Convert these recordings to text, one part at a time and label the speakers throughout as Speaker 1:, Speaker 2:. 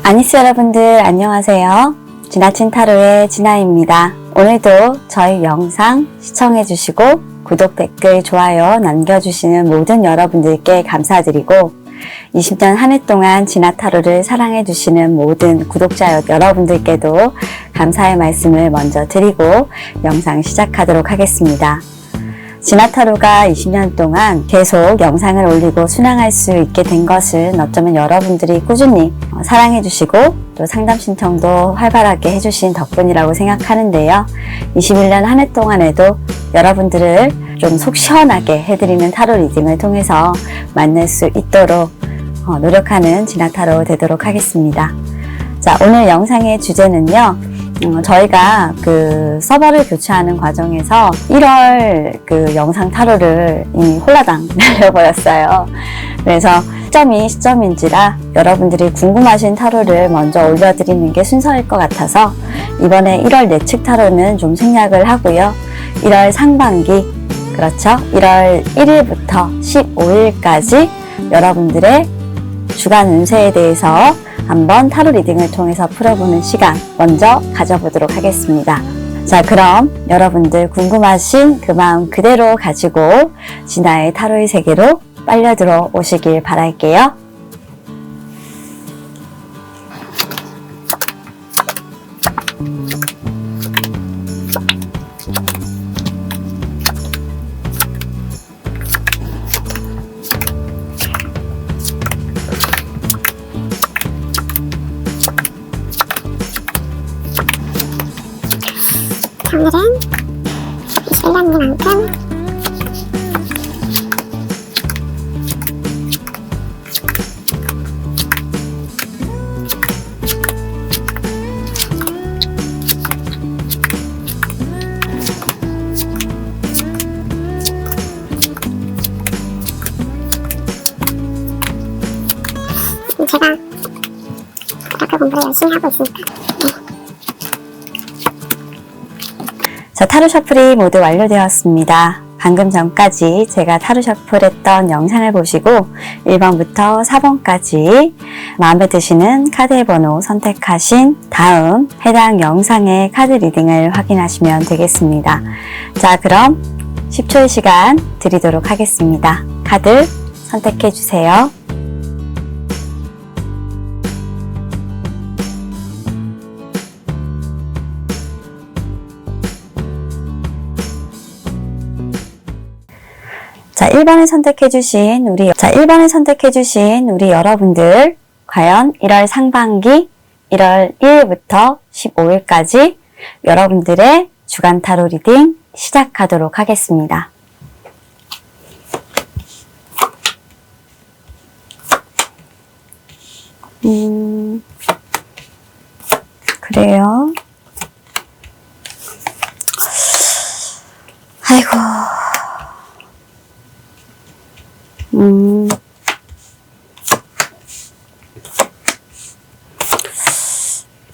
Speaker 1: 아니스 여러분들 안녕하세요. 지나친 타로의 진아입니다. 오늘도 저희 영상 시청해주시고 구독, 댓글, 좋아요 남겨주시는 모든 여러분들께 감사드리고 20년 한 해 동안 진아 타로를 사랑해주시는 모든 구독자 여러분들께도 감사의 말씀을 먼저 드리고 영상 시작하도록 하겠습니다. 진아 타로가 20년 동안 계속 영상을 올리고 순항할 수 있게 된 것은 어쩌면 여러분들이 꾸준히 사랑해주시고 또 상담 신청도 활발하게 해주신 덕분이라고 생각하는데요. 21년 한 해 동안에도 여러분들을 좀 속 시원하게 해드리는 타로 리딩을 통해서 만날 수 있도록 노력하는 진아 타로 되도록 하겠습니다. 자, 오늘 영상의 주제는요. 저희가 그 서버를 교체하는 과정에서 1월 영상 타로를 이미 홀라당 날려버렸어요. 그래서 시점인지라 여러분들이 궁금하신 타로를 먼저 올려드리는 게 순서일 것 같아서 이번에 1월 내측 타로는 좀 생략을 하고요. 1월 상반기, 그렇죠? 1월 1일부터 15일까지 여러분들의 주간 운세에 대해서 한번 타로 리딩을 통해서 풀어보는 시간 먼저 가져보도록 하겠습니다. 자, 그럼 여러분들 궁금하신 그 마음 그대로 가지고 진아의 타로의 세계로 빨려 들어오시길 바랄게요.
Speaker 2: 오늘은 21년이만큼 제가 오라클 공부를 열심히 하고 있으니까
Speaker 1: 자, 타로 셔플이 모두 완료되었습니다. 방금 전까지 제가 타로 셔플 했던 영상을 보시고 1번부터 4번까지 마음에 드시는 카드의 번호 선택하신 다음 해당 영상의 카드 리딩을 확인하시면 되겠습니다. 자, 그럼 10초의 시간 드리도록 하겠습니다. 카드 선택해 주세요. 자, 1번을 선택해주신 우리 여러분들, 과연 1월 상반기 1월 1일부터 15일까지 여러분들의 주간 타로 리딩 시작하도록 하겠습니다. 그래요. 아이고.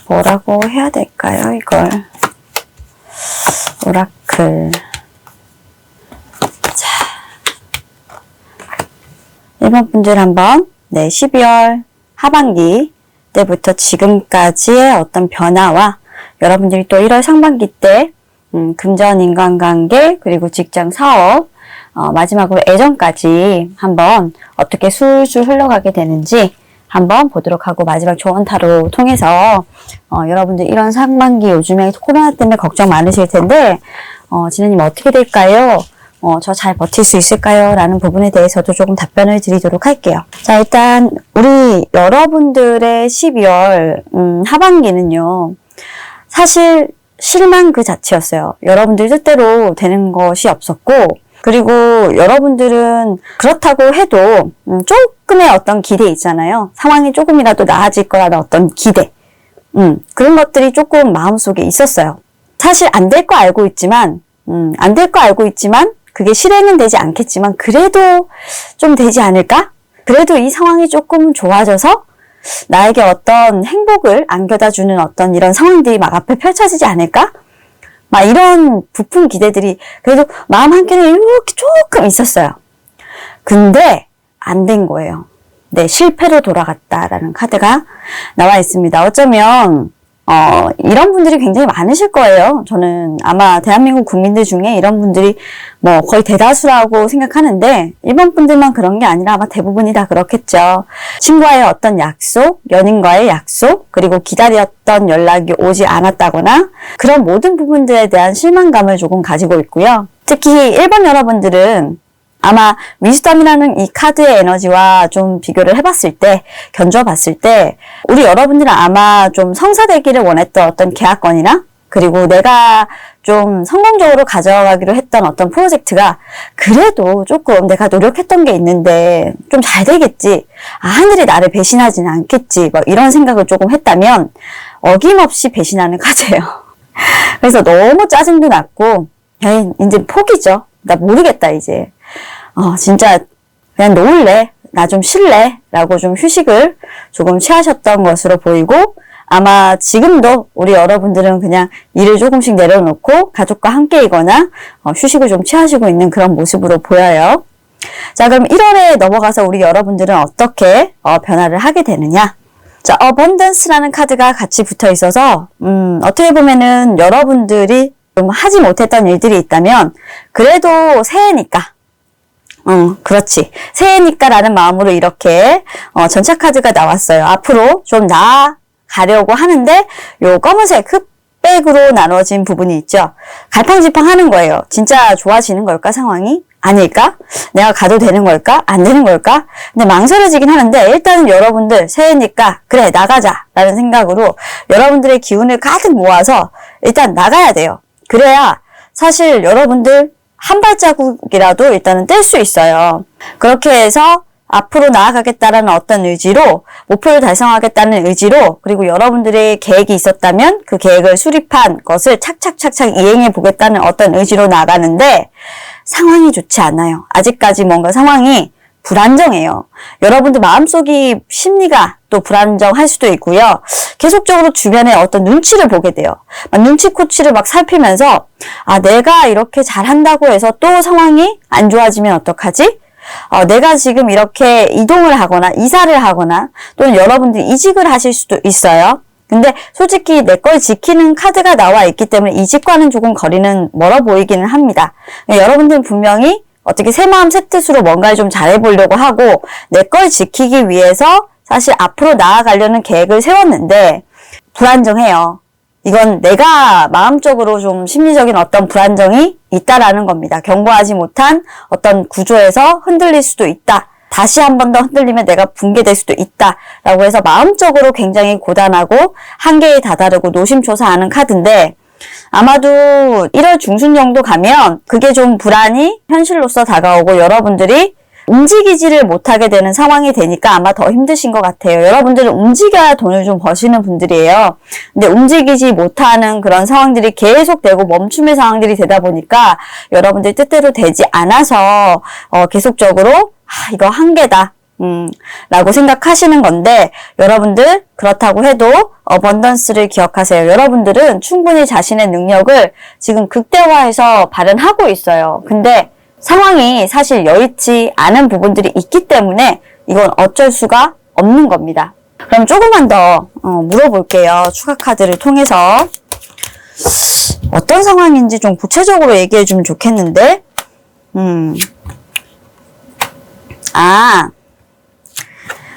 Speaker 1: 뭐라고 해야 될까요, 이걸? 오라클. 자. 1번 분들 한번, 12월 하반기 때부터 지금까지의 어떤 변화와 여러분들이 또 1월 상반기 때, 금전 인간관계, 그리고 직장 사업, 마지막으로 애정까지 한번 어떻게 술술 흘러가게 되는지 한번 보도록 하고 마지막 조언 타로 통해서 여러분들 이런 상반기 요즘에 코로나 때문에 걱정 많으실 텐데 진아님 어떻게 될까요? 저 잘 버틸 수 있을까요? 라는 부분에 대해서도 조금 답변을 드리도록 할게요. 자, 일단 우리 여러분들의 12월 하반기는요. 사실 실망 그 자체였어요. 여러분들 뜻대로 되는 것이 없었고 그리고 여러분들은 그렇다고 해도 조금의 어떤 기대 있잖아요. 상황이 조금이라도 나아질 거라는 어떤 기대. 그런 것들이 조금 마음속에 있었어요. 사실 안 될 거 알고 있지만 그게 실행은 되지 않겠지만 그래도 좀 되지 않을까? 그래도 이 상황이 조금 좋아져서 나에게 어떤 행복을 안겨다주는 어떤 이런 상황들이 막 앞에 펼쳐지지 않을까? 막 이런 부푼 기대들이 그래도 마음 한켠에 이렇게 조금 있었어요. 근데 안 된 거예요. 네, 실패로 돌아갔다라는 카드가 나와 있습니다. 어쩌면 이런 분들이 굉장히 많으실 거예요. 저는 아마 대한민국 국민들 중에 이런 분들이 뭐 거의 대다수라고 생각하는데, 일본 분들만 그런 게 아니라 아마 대부분이 다 그렇겠죠. 친구와의 어떤 약속, 연인과의 약속, 그리고 기다렸던 연락이 오지 않았다거나 그런 모든 부분들에 대한 실망감을 조금 가지고 있고요. 특히 일본 여러분들은 아마 위즈덤이라는 이 카드의 에너지와 좀 비교를 해봤을 때, 견주어봤을 때, 우리 여러분들은 아마 좀 성사되기를 원했던 어떤 계약건이나, 그리고 내가 좀 성공적으로 가져가기로 했던 어떤 프로젝트가 그래도 조금 내가 노력했던 게 있는데 좀 잘 되겠지, 하늘이 나를 배신하지는 않겠지, 뭐 이런 생각을 조금 했다면 어김없이 배신하는 카드예요. 그래서 너무 짜증도 났고, 에이, 이제 포기죠. 나 모르겠다, 이제. 진짜 그냥 놓을래, 나 좀 쉴래 라고 좀 휴식을 조금 취하셨던 것으로 보이고, 아마 지금도 우리 여러분들은 그냥 일을 조금씩 내려놓고 가족과 함께이거나 휴식을 좀 취하시고 있는 그런 모습으로 보여요. 자, 그럼 1월에 넘어가서 우리 여러분들은 어떻게 변화를 하게 되느냐. 자, 어번던스라는 카드가 같이 붙어 있어서 어떻게 보면은 여러분들이 좀 하지 못했던 일들이 있다면 그래도 새해니까, 그렇지, 새해니까 라는 마음으로 이렇게 전차 카드가 나왔어요. 앞으로 좀 나아가려고 하는데 요 검은색 흑백으로 나눠진 부분이 있죠. 갈팡질팡 하는 거예요. 진짜 좋아지는 걸까, 상황이? 아닐까? 내가 가도 되는 걸까? 안 되는 걸까? 근데 망설여지긴 하는데, 일단은 여러분들 새해니까 그래, 나가자 라는 생각으로 여러분들의 기운을 가득 모아서 일단 나가야 돼요. 그래야 사실 여러분들 한 발자국이라도 일단은 뗄 수 있어요. 그렇게 해서 앞으로 나아가겠다라는 어떤 의지로, 목표를 달성하겠다는 의지로, 그리고 여러분들의 계획이 있었다면 그 계획을 수립한 것을 착착착착 이행해 보겠다는 어떤 의지로 나가는데, 상황이 좋지 않아요. 아직까지 뭔가 상황이 불안정해요. 여러분들 마음속이, 심리가 또 불안정할 수도 있고요. 계속적으로 주변에 어떤 눈치를 보게 돼요. 눈치코치를 막 살피면서, 내가 이렇게 잘한다고 해서 또 상황이 안 좋아지면 어떡하지? 내가 지금 이렇게 이동을 하거나 이사를 하거나 또는 여러분들이 이직을 하실 수도 있어요. 근데 솔직히 내 걸 지키는 카드가 나와 있기 때문에 이직과는 조금 거리는 멀어 보이기는 합니다. 여러분들은 분명히 어떻게 새 마음 새 뜻으로 뭔가를 좀 잘해보려고 하고 내 걸 지키기 위해서 사실 앞으로 나아가려는 계획을 세웠는데 불안정해요. 이건 내가 마음적으로 좀 심리적인 어떤 불안정이 있다라는 겁니다. 경고하지 못한 어떤 구조에서 흔들릴 수도 있다. 다시 한 번 더 흔들리면 내가 붕괴될 수도 있다라고 해서 마음적으로 굉장히 고단하고 한계에 다다르고 노심초사하는 카드인데, 아마도 1월 중순 정도 가면 그게 좀 불안이 현실로서 다가오고 여러분들이 움직이지를 못하게 되는 상황이 되니까 아마 더 힘드신 것 같아요. 여러분들은 움직여야 돈을 좀 버시는 분들이에요. 근데 움직이지 못하는 그런 상황들이 계속되고 멈춤의 상황들이 되다 보니까 여러분들 뜻대로 되지 않아서 계속적으로 이거 한계다 라고 생각하시는 건데, 여러분들 그렇다고 해도 어번던스를 기억하세요. 여러분들은 충분히 자신의 능력을 지금 극대화해서 발현하고 있어요. 근데 상황이 사실 여의치 않은 부분들이 있기 때문에 이건 어쩔 수가 없는 겁니다. 그럼 조금만 더 물어볼게요. 추가 카드를 통해서 어떤 상황인지 좀 구체적으로 얘기해 주면 좋겠는데,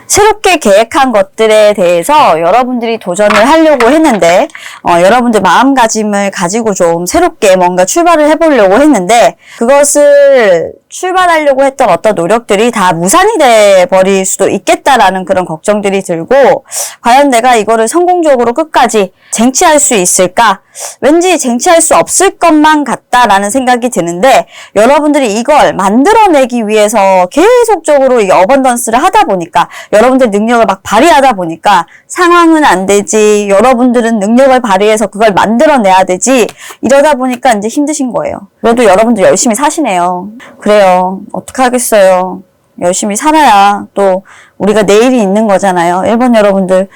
Speaker 1: 새롭게 계획한 것들에 대해서 여러분들이 도전을 하려고 했는데, 여러분들 마음가짐을 가지고 좀 새롭게 뭔가 출발을 해보려고 했는데, 그것을 출발하려고 했던 어떤 노력들이 다 무산이 돼버릴 수도 있겠다라는 그런 걱정들이 들고, 과연 내가 이거를 성공적으로 끝까지 쟁취할 수 있을까? 왠지 쟁취할 수 없을 것만 같다라는 생각이 드는데, 여러분들이 이걸 만들어내기 위해서 계속적으로 이 어번던스를 하다 보니까, 여러분들 능력을 막 발휘하다 보니까 상황은 안 되지, 여러분들은 능력을 발휘해서 그걸 만들어내야 되지, 이러다 보니까 이제 힘드신 거예요. 그래도 여러분들 열심히 사시네요. 그래요. 어떡하겠어요. 열심히 살아야 또 우리가 내일이 있는 거잖아요. 일본 여러분들,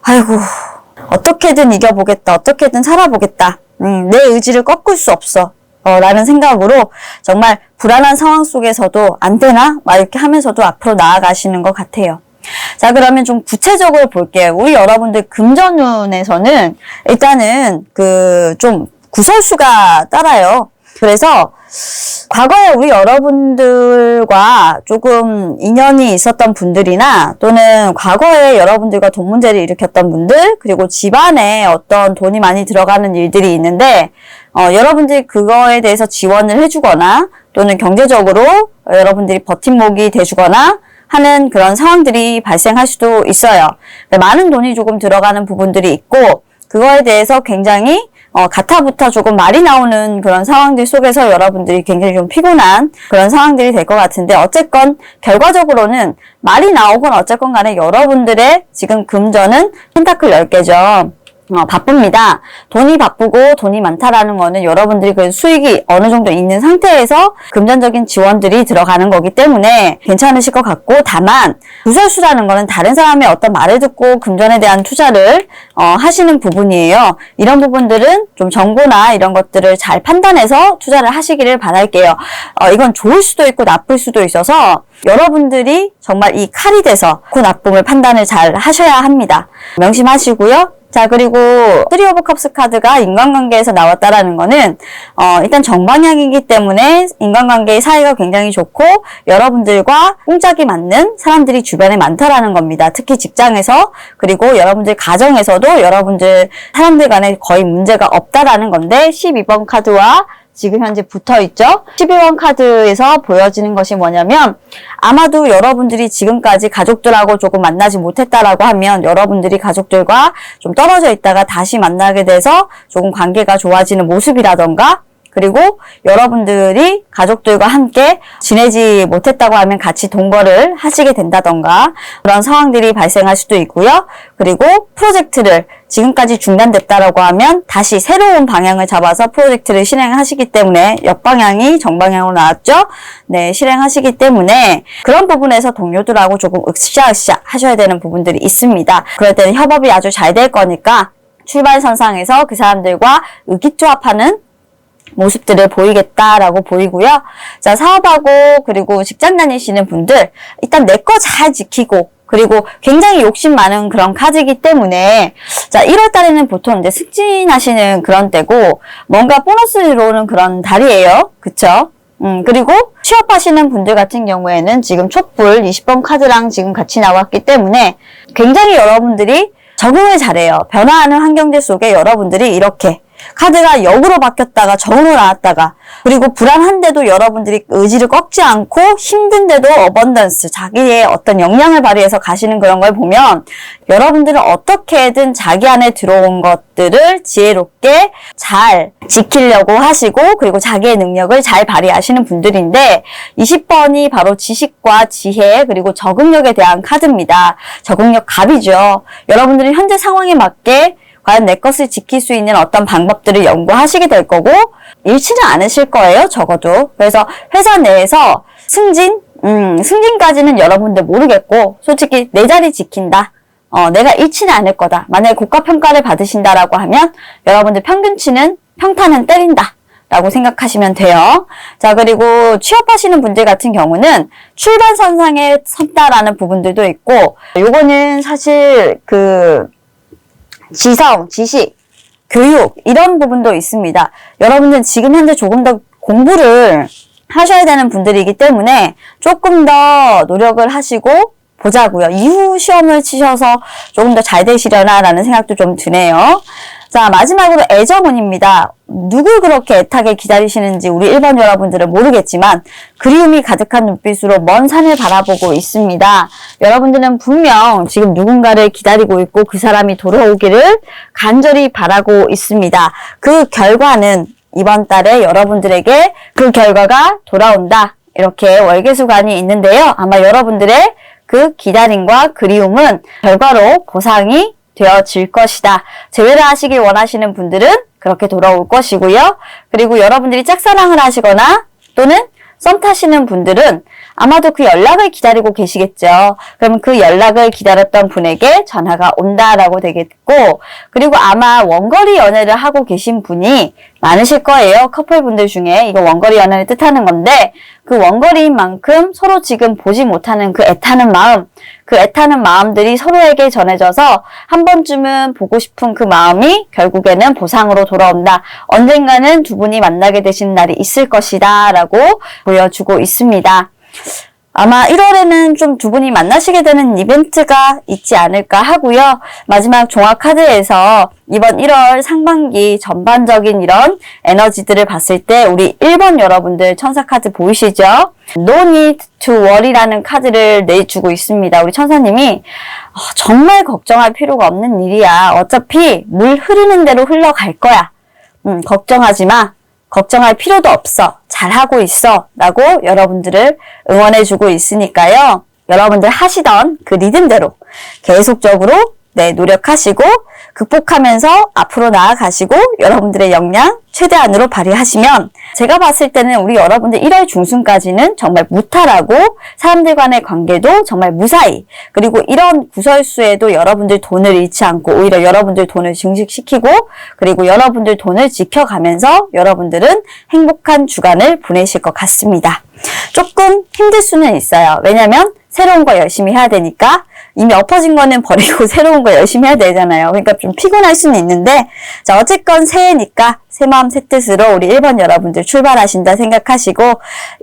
Speaker 1: 아이고, 어떻게든 이겨보겠다, 어떻게든 살아보겠다, 내 의지를 꺾을 수 없어 라는 생각으로 정말 불안한 상황 속에서도 안 되나? 막 이렇게 하면서도 앞으로 나아가시는 것 같아요. 자, 그러면 좀 구체적으로 볼게요. 우리 여러분들 금전운에서는 일단은 좀 구설수가 따라요. 그래서 과거에 우리 여러분들과 조금 인연이 있었던 분들이나 또는 과거에 여러분들과 돈 문제를 일으켰던 분들, 그리고 집안에 어떤 돈이 많이 들어가는 일들이 있는데 여러분들이 그거에 대해서 지원을 해주거나 또는 경제적으로 여러분들이 버팀목이 돼주거나 하는 그런 상황들이 발생할 수도 있어요. 많은 돈이 조금 들어가는 부분들이 있고 그거에 대해서 굉장히 가타부타 조금 말이 나오는 그런 상황들 속에서 여러분들이 굉장히 좀 피곤한 그런 상황들이 될 것 같은데 어쨌건 결과적으로는 말이 나오건 어쨌건 간에 여러분들의 지금 금전은 펜타클 10개죠. 바쁩니다. 돈이 바쁘고 돈이 많다라는 거는 여러분들이 그 수익이 어느 정도 있는 상태에서 금전적인 지원들이 들어가는 거기 때문에 괜찮으실 것 같고 다만 구설수라는 거는 다른 사람의 어떤 말을 듣고 금전에 대한 투자를 하시는 부분이에요. 이런 부분들은 좀 정보나 이런 것들을 잘 판단해서 투자를 하시기를 바랄게요. 이건 좋을 수도 있고 나쁠 수도 있어서 여러분들이 정말 이 칼이 돼서 그 나쁨을 판단을 잘 하셔야 합니다. 명심하시고요. 자, 그리고 3 오브 컵스 카드가 인간관계에서 나왔다라는 거는 일단 정방향이기 때문에 인간관계의 사이가 굉장히 좋고 여러분들과 꿍짝이 맞는 사람들이 주변에 많다라는 겁니다. 특히 직장에서 그리고 여러분들 가정에서도 여러분들 사람들 간에 거의 문제가 없다라는 건데 12번 카드와 지금 현재 붙어있죠. 12번 카드에서 보여지는 것이 뭐냐면 아마도 여러분들이 지금까지 가족들하고 조금 만나지 못했다라고 하면 여러분들이 가족들과 좀 떨어져 있다가 다시 만나게 돼서 조금 관계가 좋아지는 모습이라던가 그리고 여러분들이 가족들과 함께 지내지 못했다고 하면 같이 동거를 하시게 된다던가 그런 상황들이 발생할 수도 있고요. 그리고 프로젝트를 지금까지 중단됐다라고 하면 다시 새로운 방향을 잡아서 프로젝트를 실행하시기 때문에 역방향이 정방향으로 나왔죠. 네, 실행하시기 때문에 그런 부분에서 동료들하고 조금 으쌰으쌰 하셔야 되는 부분들이 있습니다. 그럴 때는 협업이 아주 잘 될 거니까 출발선상에서 그 사람들과 의기투합하는 모습들을 보이겠다라고 보이고요. 자, 사업하고 그리고 직장 다니시는 분들 일단 내 거 잘 지키고 그리고 굉장히 욕심 많은 그런 카드이기 때문에 자, 1월 달에는 보통 이제 승진하시는 그런 때고 뭔가 보너스를 들어오는 그런 달이에요. 그쵸? 그리고 취업하시는 분들 같은 경우에는 지금 촛불 20번 카드랑 지금 같이 나왔기 때문에 굉장히 여러분들이 적응을 잘해요. 변화하는 환경들 속에 여러분들이 이렇게 카드가 역으로 바뀌었다가 정으로 나왔다가 그리고 불안한데도 여러분들이 의지를 꺾지 않고 힘든데도 어번던스 자기의 어떤 역량을 발휘해서 가시는 그런 걸 보면 여러분들은 어떻게든 자기 안에 들어온 것들을 지혜롭게 잘 지키려고 하시고 그리고 자기의 능력을 잘 발휘하시는 분들인데 20번이 바로 지식과 지혜 그리고 적응력에 대한 카드입니다. 적응력 갑이죠. 여러분들이 현재 상황에 맞게 과연 내 것을 지킬 수 있는 어떤 방법들을 연구하시게 될 거고 잃지는 않으실 거예요. 적어도. 그래서 회사 내에서 승진까지는 여러분들 모르겠고 솔직히 내 자리 지킨다. 내가 잃지는 않을 거다. 만약에 고가평가를 받으신다라고 하면 여러분들 평타는 때린다. 라고 생각하시면 돼요. 자, 그리고 취업하시는 분들 같은 경우는 출발선상에 섰다라는 부분들도 있고 요거는 사실 지성, 지식, 교육 이런 부분도 있습니다. 여러분들 지금 현재 조금 더 공부를 하셔야 되는 분들이기 때문에 조금 더 노력을 하시고 보자고요. 이후 시험을 치셔서 조금 더 잘 되시려나라는 생각도 좀 드네요. 자, 마지막으로 애정운입니다. 누굴 그렇게 애타게 기다리시는지 우리 1번 여러분들은 모르겠지만 그리움이 가득한 눈빛으로 먼 산을 바라보고 있습니다. 여러분들은 분명 지금 누군가를 기다리고 있고 그 사람이 돌아오기를 간절히 바라고 있습니다. 그 결과는 이번 달에 여러분들에게 그 결과가 돌아온다. 이렇게 월계수관이 있는데요. 아마 여러분들의 그 기다림과 그리움은 결과로 보상이 되어질 것이다. 재회를 하시길 원하시는 분들은 그렇게 돌아올 것이고요. 그리고 여러분들이 짝사랑을 하시거나 또는 썸 타시는 분들은 아마도 그 연락을 기다리고 계시겠죠. 그러면 그 연락을 기다렸던 분에게 전화가 온다라고 되겠고 그리고 아마 원거리 연애를 하고 계신 분이 많으실 거예요. 커플분들 중에. 이거 원거리 연애를 뜻하는 건데 그 원거리인 만큼 서로 지금 보지 못하는 그 애타는 마음, 그 애타는 마음들이 서로에게 전해져서 한 번쯤은 보고 싶은 그 마음이 결국에는 보상으로 돌아온다. 언젠가는 두 분이 만나게 되시는 날이 있을 것이다 라고 보여주고 있습니다. 아마 1월에는 좀 두 분이 만나시게 되는 이벤트가 있지 않을까 하고요. 마지막 종합 카드에서 이번 1월 상반기 전반적인 이런 에너지들을 봤을 때 우리 1번 여러분들 천사 카드 보이시죠? No need to worry라는 카드를 내주고 있습니다. 우리 천사님이 정말 걱정할 필요가 없는 일이야. 어차피 물 흐르는 대로 흘러갈 거야. 걱정하지 마. 걱정할 필요도 없어. 잘하고 있어. 라고 여러분들을 응원해주고 있으니까요. 여러분들 하시던 그 리듬대로 계속적으로 노력하시고 극복하면서 앞으로 나아가시고 여러분들의 역량 최대한으로 발휘하시면 제가 봤을 때는 우리 여러분들 1월 중순까지는 정말 무탈하고 사람들 간의 관계도 정말 무사히 그리고 이런 구설수에도 여러분들 돈을 잃지 않고 오히려 여러분들 돈을 증식시키고 그리고 여러분들 돈을 지켜가면서 여러분들은 행복한 주간을 보내실 것 같습니다. 조금 힘들 수는 있어요. 왜냐면 새로운 거 열심히 해야 되니까 이미 엎어진 거는 버리고 새로운 거 열심히 해야 되잖아요. 그러니까 좀 피곤할 수는 있는데 자 어쨌건 새해니까 새 마음 새 뜻으로 우리 1번 여러분들 출발하신다 생각하시고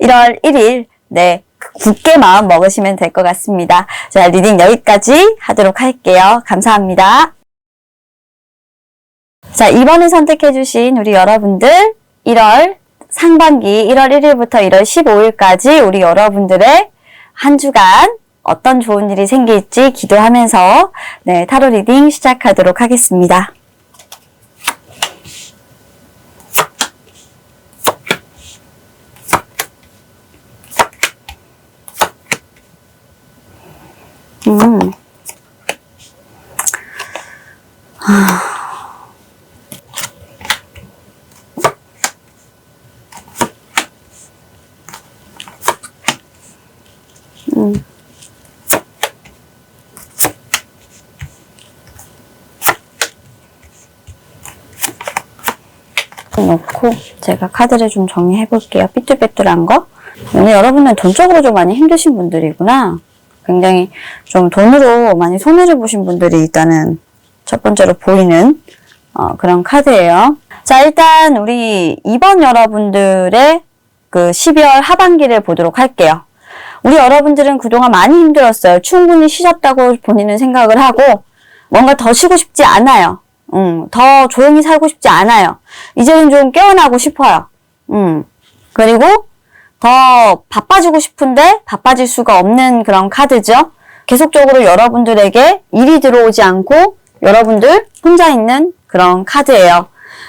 Speaker 1: 1월 1일 굳게 마음 먹으시면 될 것 같습니다. 자 리딩 여기까지 하도록 할게요. 감사합니다. 자 2번을 선택해 주신 우리 여러분들 1월 상반기 1월 1일부터 1월 15일까지 우리 여러분들의 한 주간 어떤 좋은 일이 생길지 기도하면서 타로 리딩 시작하도록 하겠습니다. 놓고 제가 카드를 좀 정리해 볼게요. 삐뚤빼뚤한 거. 오늘 여러분은 돈적으로 좀 많이 힘드신 분들이구나. 굉장히 좀 돈으로 많이 손해를 보신 분들이 일단은 첫 번째로 보이는 그런 카드예요. 자 일단 우리 2번 여러분들의 그 12월 하반기를 보도록 할게요. 우리 여러분들은 그동안 많이 힘들었어요. 충분히 쉬셨다고 본인은 생각을 하고 뭔가 더 쉬고 싶지 않아요. 더 조용히 살고 싶지 않아요. 이제는 좀 깨어나고 싶어요. 그리고 더 바빠지고 싶은데 바빠질 수가 없는 그런 카드죠. 계속적으로 여러분들에게 일이 들어오지 않고 여러분들 혼자 있는 그런 카드예요.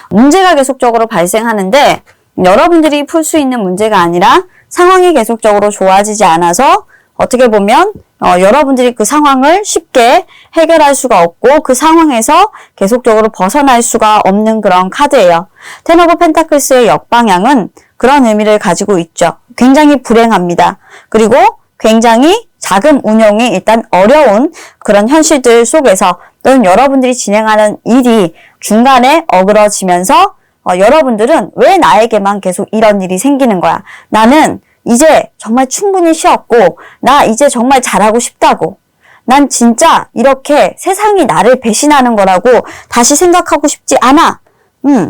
Speaker 1: 문제가 계속적으로 발생하는데 여러분들이 풀 수 있는 문제가 아니라 상황이 계속적으로 좋아지지 않아서 어떻게 보면 여러분들이 그 상황을 쉽게 해결할 수가 없고 그 상황에서 계속적으로 벗어날 수가 없는 그런 카드예요. 텐 오브 펜타클스의 역방향은 그런 의미를 가지고 있죠. 굉장히 불행합니다. 그리고 굉장히 자금 운용이 일단 어려운 그런 현실들 속에서 또는 여러분들이 진행하는 일이 중간에 어그러지면서 여러분들은 왜 나에게만 계속 이런 일이 생기는 거야. 나는 이제 정말 충분히 쉬었고 나 이제 정말 잘하고 싶다고 난 진짜 이렇게 세상이 나를 배신하는 거라고 다시 생각하고 싶지 않아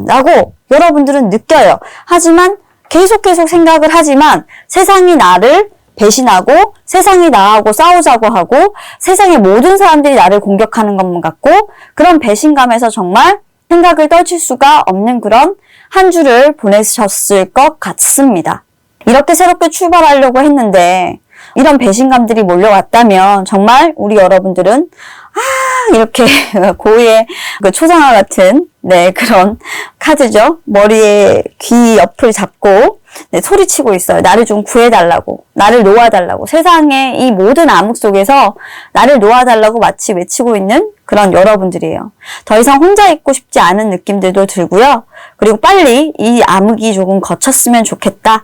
Speaker 1: 라고 여러분들은 느껴요. 하지만 계속 생각을 하지만 세상이 나를 배신하고 세상이 나하고 싸우자고 하고 세상의 모든 사람들이 나를 공격하는 것만 같고 그런 배신감에서 정말 생각을 떨칠 수가 없는 그런 한 주를 보내셨을 것 같습니다. 이렇게 새롭게 출발하려고 했는데 이런 배신감들이 몰려왔다면 정말 우리 여러분들은 이렇게 고유의 그 초상화 같은 그런 카드죠. 머리에 귀 옆을 잡고 소리치고 있어요. 나를 좀 구해달라고, 나를 놓아달라고, 세상의 이 모든 암흑 속에서 나를 놓아달라고 마치 외치고 있는 그런 여러분들이에요. 더 이상 혼자 있고 싶지 않은 느낌들도 들고요. 그리고 빨리 이 암흑이 조금 거쳤으면 좋겠다.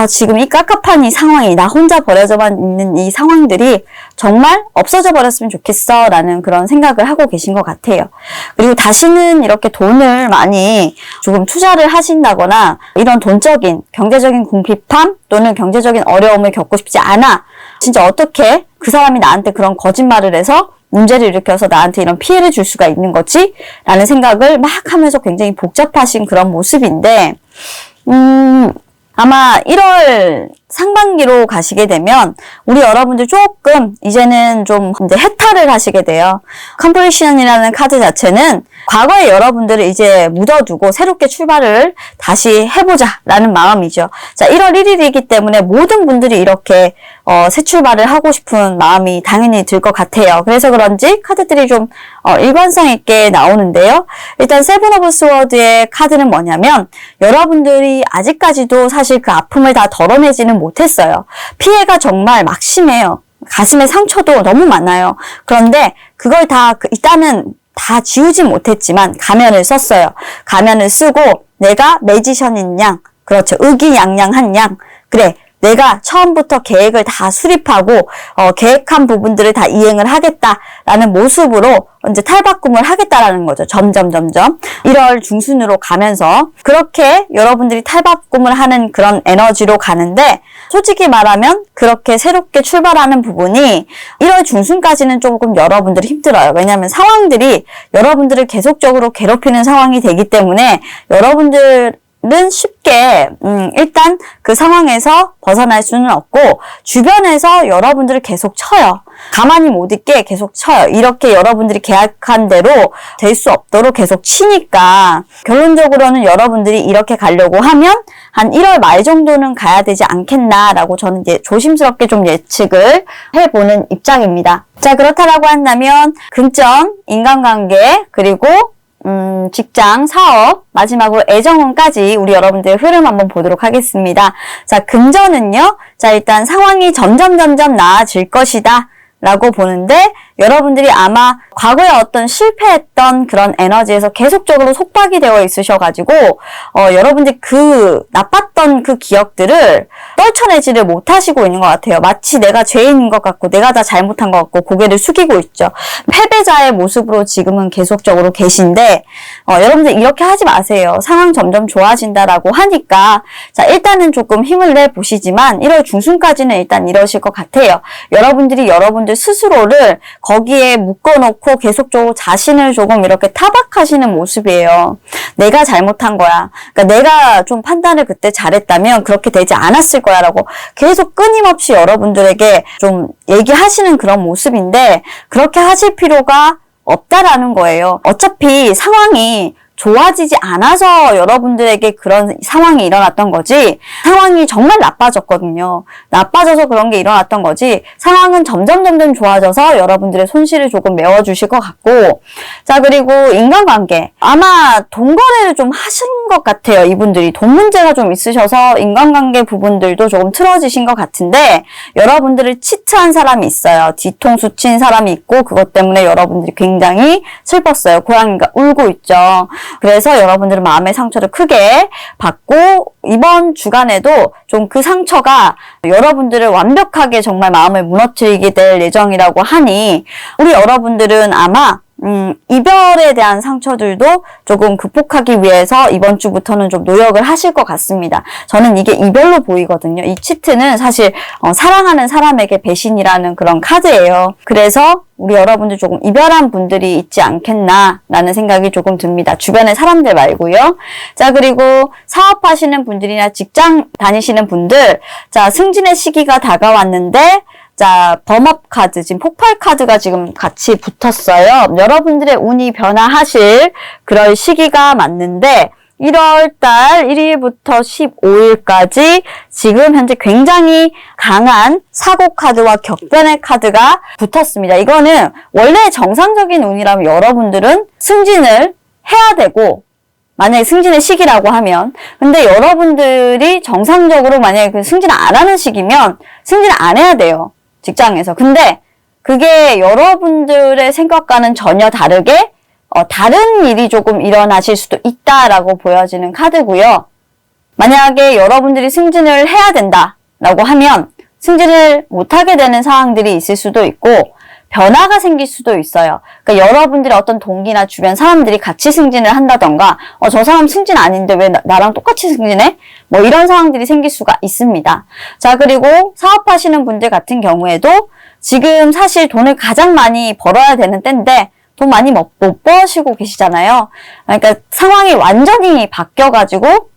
Speaker 1: 지금 이 깝깝한 이 상황이, 나 혼자 버려져만 있는 이 상황들이 정말 없어져 버렸으면 좋겠어 라는 그런 생각을 하고 계신 것 같아요. 그리고 다시는 이렇게 돈을 많이 조금 투자를 하신다거나 이런 돈적인, 경제적인 궁핍함 또는 경제적인 어려움을 겪고 싶지 않아. 진짜 어떻게 그 사람이 나한테 그런 거짓말을 해서 문제를 일으켜서 나한테 이런 피해를 줄 수가 있는 거지? 라는 생각을 막 하면서 굉장히 복잡하신 그런 모습인데, 아마 1월 상반기로 가시게 되면 우리 여러분들 조금 이제는 좀 이제 해탈을 하시게 돼요. 컴플리션이라는 카드 자체는 과거의 여러분들을 이제 묻어두고 새롭게 출발을 다시 해보자 라는 마음이죠. 자, 1월 1일이기 때문에 모든 분들이 이렇게 새 출발을 하고 싶은 마음이 당연히 들 것 같아요. 그래서 그런지 카드들이 좀 일관성 있게 나오는데요. 일단 세븐 오브 스워드의 카드는 뭐냐면 여러분들이 아직까지도 사실 그 아픔을 다 덜어내지는 못했어요. 피해가 정말 막심해요. 가슴에 상처도 너무 많아요. 그런데 그걸 일단은 다 지우지 못했지만 가면을 썼어요. 가면을 쓰고 내가 매지션인 양, 그렇죠. 의기양양한 양, 그래. 내가 처음부터 계획을 다 수립하고 계획한 부분들을 다 이행을 하겠다라는 모습으로 이제 탈바꿈을 하겠다라는 거죠. 점점 1월 중순으로 가면서 그렇게 여러분들이 탈바꿈을 하는 그런 에너지로 가는데 솔직히 말하면 그렇게 새롭게 출발하는 부분이 1월 중순까지는 조금 여러분들이 힘들어요. 왜냐하면 상황들이 여러분들을 계속적으로 괴롭히는 상황이 되기 때문에 여러분들은 쉽게 일단 그 상황에서 벗어날 수는 없고 주변에서 여러분들을 계속 쳐요. 가만히 못 있게 계속 쳐요. 이렇게 여러분들이 계약한 대로 될 수 없도록 계속 치니까 결론적으로는 여러분들이 이렇게 가려고 하면 한 1월 말 정도는 가야 되지 않겠나라고 저는 이제 조심스럽게 좀 예측을 해보는 입장입니다. 자, 그렇다라고 한다면 금전, 인간관계, 그리고 직장, 사업, 마지막으로 애정운까지 우리 여러분들의 흐름 한번 보도록 하겠습니다. 자, 금전은요. 자, 일단 상황이 점점 나아질 것이다 라고 보는데 여러분들이 아마 과거에 어떤 실패했던 그런 에너지에서 계속적으로 속박이 되어 있으셔가지고 여러분들이 그 나빴던 그 기억들을 떨쳐내지를 못하시고 있는 것 같아요. 마치 내가 죄인인 것 같고 내가 다 잘못한 것 같고 고개를 숙이고 있죠. 패배자의 모습으로 지금은 계속적으로 계신데 여러분들 이렇게 하지 마세요. 상황 점점 좋아진다라고 하니까 자, 일단은 조금 힘을 내보시지만 1월 중순까지는 일단 이러실 것 같아요. 여러분들이 여러분들 스스로를 거기에 묶어놓고 계속적으로 자신을 조금 이렇게 타박하시는 모습이에요. 내가 잘못한 거야. 그러니까 내가 좀 판단을 그때 잘했다면 그렇게 되지 않았을 거야 라고 계속 끊임없이 여러분들에게 좀 얘기하시는 그런 모습인데 그렇게 하실 필요가 없다라는 거예요. 어차피 상황이 좋아지지 않아서 여러분들에게 그런 상황이 일어났던 거지 상황이 정말 나빠졌거든요. 나빠져서 그런 게 일어났던 거지 상황은 점점 좋아져서 여러분들의 손실을 조금 메워주실 것 같고 자 그리고 인간관계 아마 돈 거래를 좀 하신 것 같아요. 이분들이 돈 문제가 좀 있으셔서 인간관계 부분들도 조금 틀어지신 것 같은데 여러분들을 치트한 사람이 있어요. 뒤통수 친 사람이 있고 그것 때문에 여러분들이 굉장히 슬펐어요. 고양이가 울고 있죠. 그래서 여러분들은 마음의 상처를 크게 받고 이번 주간에도 좀 그 상처가 여러분들을 완벽하게 정말 마음을 무너뜨리게 될 예정이라고 하니 우리 여러분들은 아마 이별에 대한 상처들도 조금 극복하기 위해서 이번 주부터는 좀 노력을 하실 것 같습니다. 저는 이게 이별로 보이거든요. 이 치트는 사실 사랑하는 사람에게 배신이라는 그런 카드예요. 그래서 우리 여러분들 조금 이별한 분들이 있지 않겠나라는 생각이 조금 듭니다. 주변의 사람들 말고요. 자, 그리고 사업하시는 분들이나 직장 다니시는 분들, 자, 승진의 시기가 다가왔는데 자, 범업 카드, 지금 폭발 카드가 지금 같이 붙었어요. 여러분들의 운이 변화하실 그럴 시기가 맞는데 1월달 1일부터 15일까지 지금 현재 굉장히 강한 사고 카드와 격변의 카드가 붙었습니다. 이거는 원래 정상적인 운이라면 여러분들은 승진을 해야 되고 만약에 승진의 시기라고 하면 근데 여러분들이 정상적으로 만약에 그 승진을 안 하는 시기면 승진을 안 해야 돼요. 직장에서. 근데 그게 여러분들의 생각과는 전혀 다르게 다른 일이 조금 일어나실 수도 있다라고 보여지는 카드고요. 만약에 여러분들이 승진을 해야 된다라고 하면 승진을 못하게 되는 상황들이 있을 수도 있고 변화가 생길 수도 있어요. 그러니까 여러분들의 어떤 동기나 주변 사람들이 같이 승진을 한다던가 저 사람 승진 아닌데 왜 나랑 똑같이 승진해? 뭐 이런 상황들이 생길 수가 있습니다. 자, 그리고 사업하시는 분들 같은 경우에도 지금 사실 돈을 가장 많이 벌어야 되는 때인데 돈 많이 못 버시고 계시잖아요. 그러니까 상황이 완전히 바뀌어가지고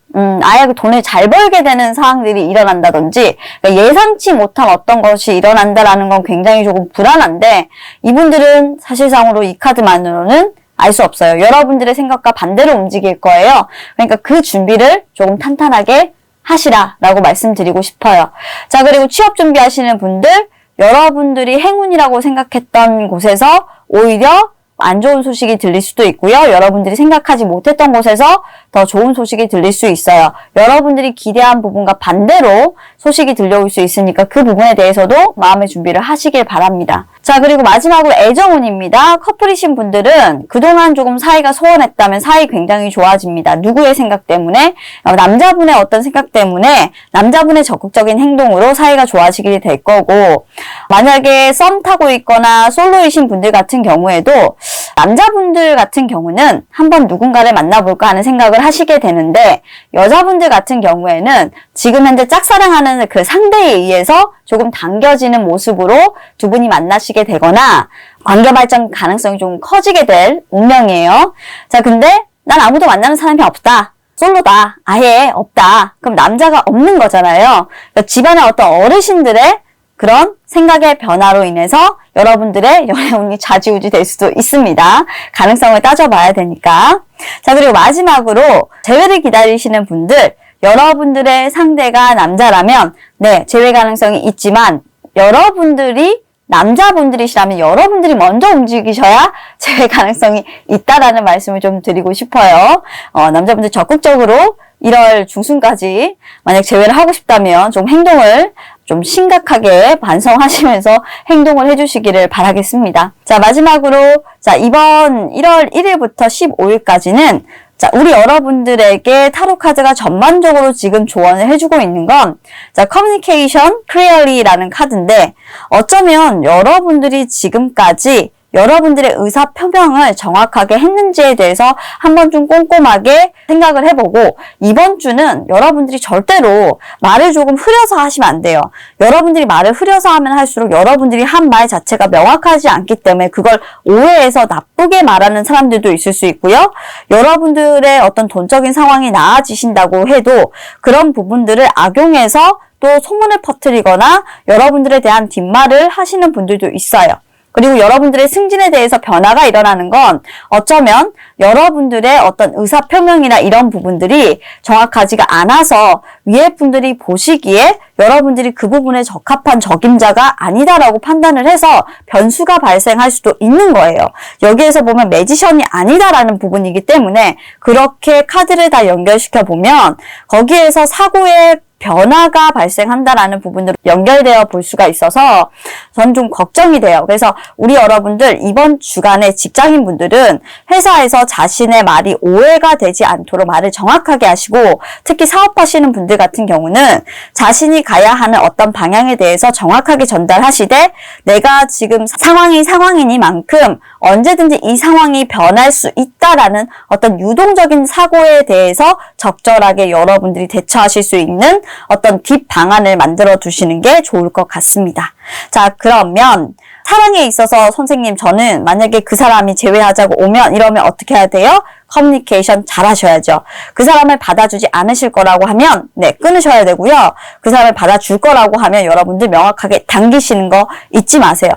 Speaker 1: 아예 그 돈을 잘 벌게 되는 상황들이 일어난다든지 그러니까 예상치 못한 어떤 것이 일어난다라는 건 굉장히 조금 불안한데 이분들은 사실상으로 이 카드만으로는 알 수 없어요. 여러분들의 생각과 반대로 움직일 거예요. 그러니까 그 준비를 조금 탄탄하게 하시라라고 말씀드리고 싶어요. 자, 그리고 취업 준비하시는 분들 여러분들이 행운이라고 생각했던 곳에서 오히려 안 좋은 소식이 들릴 수도 있고요. 여러분들이 생각하지 못했던 곳에서 더 좋은 소식이 들릴 수 있어요. 여러분들이 기대한 부분과 반대로 소식이 들려올 수 있으니까 그 부분에 대해서도 마음의 준비를 하시길 바랍니다. 자, 그리고 마지막으로 애정운입니다. 커플이신 분들은 그동안 조금 사이가 소원했다면 사이 굉장히 좋아집니다. 누구의 생각 때문에? 남자분의 어떤 생각 때문에 남자분의 적극적인 행동으로 사이가 좋아지게 될 거고 만약에 썸 타고 있거나 솔로이신 분들 같은 경우에도 남자분들 같은 경우는 한번 누군가를 만나볼까 하는 생각을 하시게 되는데 여자분들 같은 경우에는 지금 현재 짝사랑하는 그 상대에 의해서 조금 당겨지는 모습으로 두 분이 만나시게 되거나 관계 발전 가능성이 좀 커지게 될 운명이에요. 자, 근데 난 아무도 만나는 사람이 없다. 솔로다. 아예 없다. 그럼 남자가 없는 거잖아요. 그러니까 집안의 어떤 어르신들의 그런 생각의 변화로 인해서 여러분들의 연애운이 좌지우지 될 수도 있습니다. 가능성을 따져봐야 되니까. 자, 그리고 마지막으로 재회를 기다리시는 분들 여러분들의 상대가 남자라면 네, 재회 가능성이 있지만 여러분들이 남자분들이시라면 여러분들이 먼저 움직이셔야 재회 가능성이 있다라는 말씀을 좀 드리고 싶어요. 남자분들 적극적으로 1월 중순까지 만약 재회를 하고 싶다면 좀 행동을 좀 심각하게 반성하시면서 행동을 해주시기를 바라겠습니다. 자, 마지막으로 자 이번 1월 1일부터 15일까지는 자, 우리 여러분들에게 타로 카드가 전반적으로 지금 조언을 해주고 있는 건, 자, Communication Clearly라는 카드인데, 어쩌면 여러분들이 지금까지 여러분들의 의사 표명을 정확하게 했는지에 대해서 한번 좀 꼼꼼하게 생각을 해보고 이번 주는 여러분들이 절대로 말을 조금 흐려서 하시면 안 돼요. 여러분들이 말을 흐려서 하면 할수록 여러분들이 한 말 자체가 명확하지 않기 때문에 그걸 오해해서 나쁘게 말하는 사람들도 있을 수 있고요. 여러분들의 어떤 돈적인 상황이 나아지신다고 해도 그런 부분들을 악용해서 또 소문을 퍼뜨리거나 여러분들에 대한 뒷말을 하시는 분들도 있어요. 그리고 여러분들의 승진에 대해서 변화가 일어나는 건 어쩌면 여러분들의 어떤 의사표명이나 이런 부분들이 정확하지가 않아서 위에 분들이 보시기에 여러분들이 그 부분에 적합한 적임자가 아니다라고 판단을 해서 변수가 발생할 수도 있는 거예요. 여기에서 보면 매지션이 아니다라는 부분이기 때문에 그렇게 카드를 다 연결시켜 보면 거기에서 사고의 변화가 발생한다라는 부분으로 연결되어 볼 수가 있어서 전 좀 걱정이 돼요. 그래서 우리 여러분들 이번 주간에 직장인분들은 회사에서 자신의 말이 오해가 되지 않도록 말을 정확하게 하시고 특히 사업하시는 분들 같은 경우는 자신이 가야 하는 어떤 방향에 대해서 정확하게 전달하시되 내가 지금 상황이 상황이니만큼 언제든지 이 상황이 변할 수 있다라는 어떤 유동적인 사고에 대해서 적절하게 여러분들이 대처하실 수 있는 어떤 뒷 방안을 만들어 두시는 게 좋을 것 같습니다. 자, 그러면 사랑에 있어서 선생님 저는 만약에 그 사람이 제외하자고 오면 이러면 어떻게 해야 돼요? 커뮤니케이션 잘 하셔야죠. 그 사람을 받아주지 않으실 거라고 하면 네, 끊으셔야 되고요. 그 사람을 받아줄 거라고 하면 여러분들 명확하게 당기시는 거 잊지 마세요.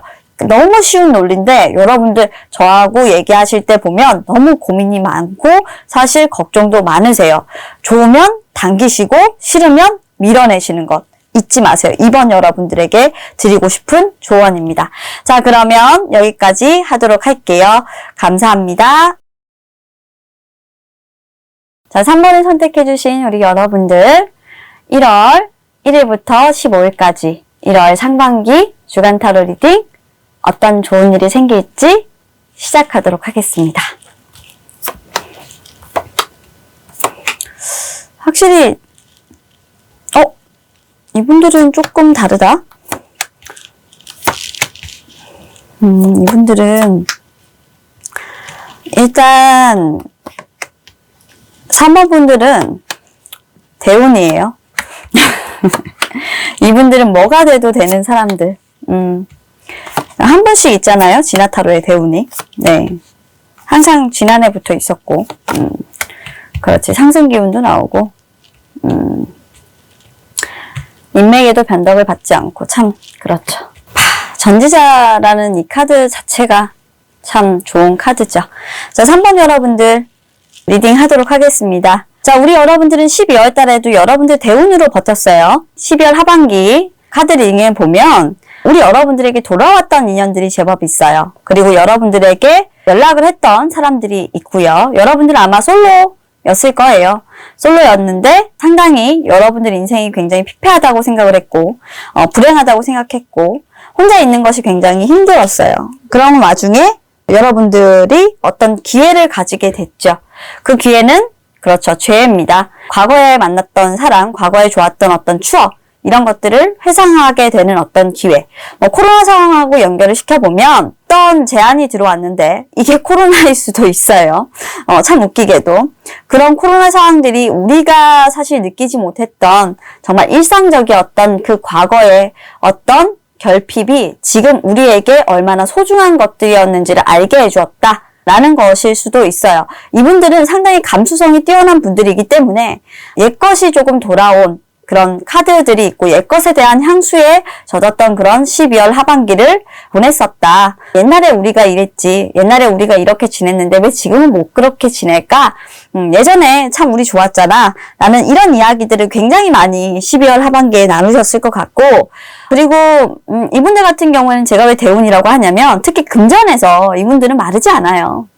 Speaker 1: 너무 쉬운 논리인데 여러분들 저하고 얘기하실 때 보면 너무 고민이 많고 사실 걱정도 많으세요. 좋으면 당기시고 싫으면 밀어내시는 것 잊지 마세요. 이번 여러분들에게 드리고 싶은 조언입니다. 자, 그러면 여기까지 하도록 할게요. 감사합니다. 자, 3번을 선택해주신 우리 여러분들 1월 1일부터 15일까지 1월 상반기 주간 타로 리딩 어떤 좋은 일이 생길지 시작하도록 하겠습니다. 확실히 이분들은 조금 다르다. 이분들은 일단 3번 분들은 대운이에요. 이분들은 뭐가 돼도 되는 사람들. 한 번씩 있잖아요. 진화타로의 대운이. 네. 항상 지난해 붙어 있었고. 그렇지. 상승 기운도 나오고. 인맥에도 변덕을 받지 않고. 참, 그렇죠. 전지자라는 이 카드 자체가 참 좋은 카드죠. 자, 3번 여러분들 리딩 하도록 하겠습니다. 자, 우리 여러분들은 12월 달에도 여러분들 대운으로 버텼어요. 12월 하반기 카드 리딩에 보면 우리 여러분들에게 돌아왔던 인연들이 제법 있어요. 그리고 여러분들에게 연락을 했던 사람들이 있고요. 여러분들은 아마 솔로였을 거예요. 솔로였는데 상당히 여러분들 인생이 굉장히 피폐하다고 생각을 했고 불행하다고 생각했고 혼자 있는 것이 굉장히 힘들었어요. 그런 와중에 여러분들이 어떤 기회를 가지게 됐죠. 그 기회는 그렇죠. 죄입니다. 과거에 만났던 사람, 과거에 좋았던 어떤 추억 이런 것들을 회상하게 되는 어떤 기회. 코로나 상황하고 연결을 시켜보면 어떤 제안이 들어왔는데 이게 코로나일 수도 있어요. 참 웃기게도. 그런 코로나 상황들이 우리가 사실 느끼지 못했던 정말 일상적이었던 그 과거의 어떤 결핍이 지금 우리에게 얼마나 소중한 것들이었는지를 알게 해주었다. 라는 것일 수도 있어요. 이분들은 상당히 감수성이 뛰어난 분들이기 때문에 옛것이 조금 돌아온 그런 카드들이 있고 옛것에 대한 향수에 젖었던 그런 12월 하반기를 보냈었다. 옛날에 우리가 이랬지. 옛날에 우리가 이렇게 지냈는데 왜 지금은 못 그렇게 지낼까? 예전에 참 우리 좋았잖아. 라는 이런 이야기들을 굉장히 많이 12월 하반기에 나누셨을 것 같고 그리고 이분들 같은 경우에는 제가 왜 대운이라고 하냐면 특히 금전에서 이분들은 마르지 않아요.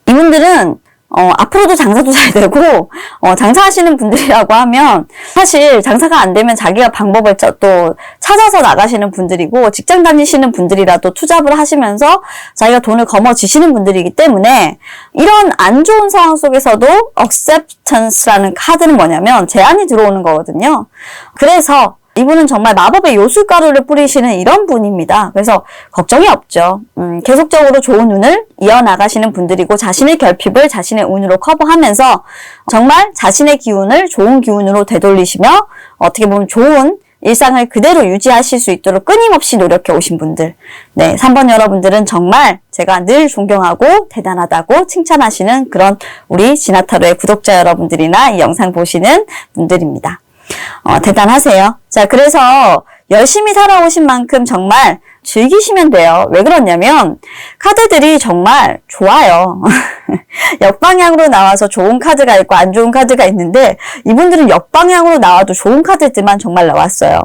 Speaker 1: 이분들은 앞으로도 장사도 잘 되고, 장사하시는 분들이라고 하면, 사실 장사가 안 되면 자기가 방법을 또 찾아서 나가시는 분들이고, 직장 다니시는 분들이라도 투잡을 하시면서 자기가 돈을 거머쥐시는 분들이기 때문에, 이런 안 좋은 상황 속에서도 acceptance라는 카드는 뭐냐면, 제안이 들어오는 거거든요. 그래서, 이분은 정말 마법의 요술가루를 뿌리시는 이런 분입니다. 그래서 걱정이 없죠. 계속적으로 좋은 운을 이어나가시는 분들이고 자신의 결핍을 자신의 운으로 커버하면서 정말 자신의 기운을 좋은 기운으로 되돌리시며 어떻게 보면 좋은 일상을 그대로 유지하실 수 있도록 끊임없이 노력해 오신 분들. 네, 3번 여러분들은 정말 제가 늘 존경하고 대단하다고 칭찬하시는 그런 우리 진화타로의 구독자 여러분들이나 이 영상 보시는 분들입니다. 대단하세요. 자, 그래서 열심히 살아오신 만큼 정말 즐기시면 돼요. 왜 그러냐면 카드들이 정말 좋아요. 역방향으로 나와서 좋은 카드가 있고 안 좋은 카드가 있는데 이분들은 역방향으로 나와도 좋은 카드들만 정말 나왔어요.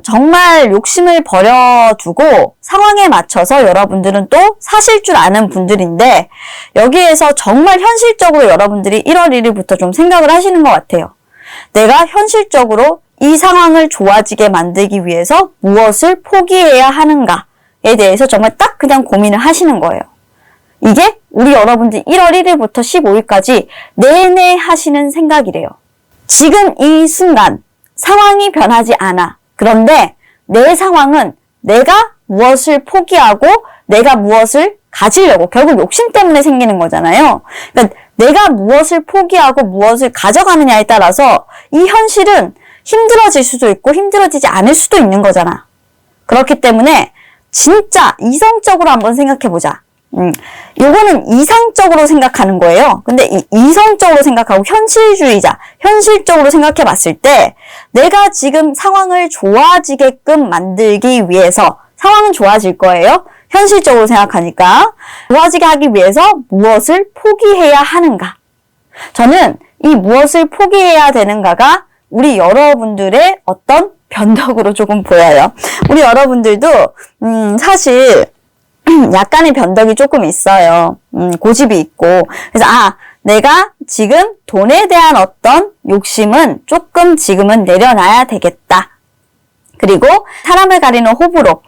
Speaker 1: 정말 욕심을 버려두고 상황에 맞춰서 여러분들은 또 사실 줄 아는 분들인데 여기에서 정말 현실적으로 여러분들이 1월 1일부터 좀 생각을 하시는 것 같아요. 내가 현실적으로 이 상황을 좋아지게 만들기 위해서 무엇을 포기해야 하는가에 대해서 정말 딱 그냥 고민을 하시는 거예요. 이게 우리 여러분들 1월 1일부터 15일까지 내내 하시는 생각이래요. 지금 이 순간 상황이 변하지 않아. 그런데 내 상황은 내가 무엇을 포기하고 내가 무엇을 가지려고 결국 욕심 때문에 생기는 거잖아요. 그러니까 내가 무엇을 포기하고 무엇을 가져가느냐에 따라서 이 현실은 힘들어질 수도 있고 힘들어지지 않을 수도 있는 거잖아. 그렇기 때문에 진짜 이성적으로 한번 생각해보자. 요거는 이상적으로 생각하는 거예요. 근데 이 이성적으로 생각하고 현실주의자, 현실적으로 생각해 봤을 때 내가 지금 상황을 좋아지게끔 만들기 위해서 상황은 좋아질 거예요. 현실적으로 생각하니까 좋아지게 하기 위해서 무엇을 포기해야 하는가? 저는 이 무엇을 포기해야 되는가가 우리 여러분들의 어떤 변덕으로 조금 보여요. 우리 여러분들도 사실 약간의 변덕이 조금 있어요. 고집이 있고. 그래서 내가 지금 돈에 대한 어떤 욕심은 조금 지금은 내려놔야 되겠다. 그리고 사람을 가리는 호불호,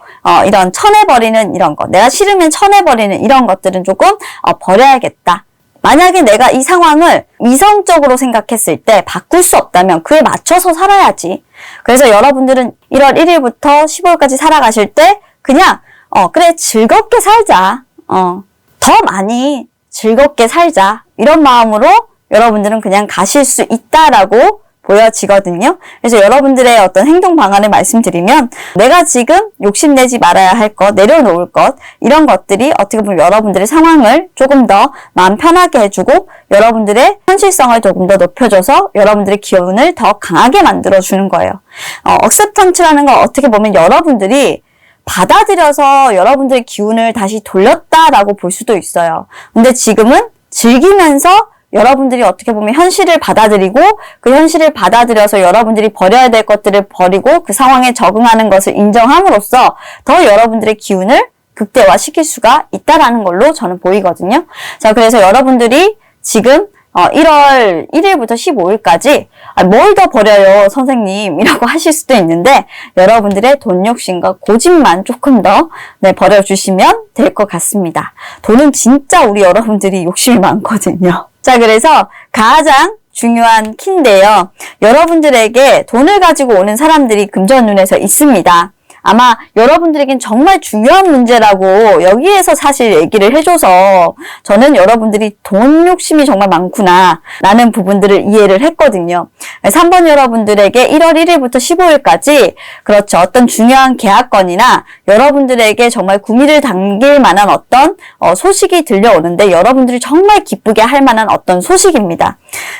Speaker 1: 이런 쳐내버리는 이런 거, 내가 싫으면 쳐내버리는 이런 것들은 조금 버려야겠다. 만약에 내가 이 상황을 이성적으로 생각했을 때 바꿀 수 없다면 그에 맞춰서 살아야지. 그래서 여러분들은 1월 1일부터 15일까지 살아가실 때 그냥 그래 즐겁게 살자. 더 많이 즐겁게 살자. 이런 마음으로 여러분들은 그냥 가실 수 있다라고 보여지거든요. 그래서 여러분들의 어떤 행동 방안을 말씀드리면 내가 지금 욕심내지 말아야 할 것, 내려놓을 것 이런 것들이 어떻게 보면 여러분들의 상황을 조금 더 마음 편하게 해주고 여러분들의 현실성을 조금 더 높여줘서 여러분들의 기운을 더 강하게 만들어주는 거예요. 억셉턴트라는 건 어떻게 보면 여러분들이 받아들여서 여러분들의 기운을 다시 돌렸다라고 볼 수도 있어요. 근데 지금은 즐기면서 여러분들이 어떻게 보면 현실을 받아들이고 그 현실을 받아들여서 여러분들이 버려야 될 것들을 버리고 그 상황에 적응하는 것을 인정함으로써 더 여러분들의 기운을 극대화시킬 수가 있다라는 걸로 저는 보이거든요. 자, 그래서 여러분들이 지금 1월 1일부터 15일까지 뭘 더 버려요 선생님 이라고 하실 수도 있는데 여러분들의 돈 욕심과 고집만 조금 더 버려주시면 될 것 같습니다. 돈은 진짜 우리 여러분들이 욕심이 많거든요. 자, 그래서 가장 중요한 키인데요. 여러분들에게 돈을 가지고 오는 사람들이 금전운에서 있습니다. 아마 여러분들에겐 정말 중요한 문제라고 여기에서 사실 얘기를 해줘서 저는 여러분들이 돈 욕심이 정말 많구나 라는 부분들을 이해를 했거든요. 3번 여러분들에게 1월 1일부터 15일까지 그렇죠. 어떤 중요한 계약건이나 여러분들에게 정말 구미를 당길 만한 어떤 소식이 들려오는데 여러분들이 정말 기쁘게 할 만한 어떤 소식입니다.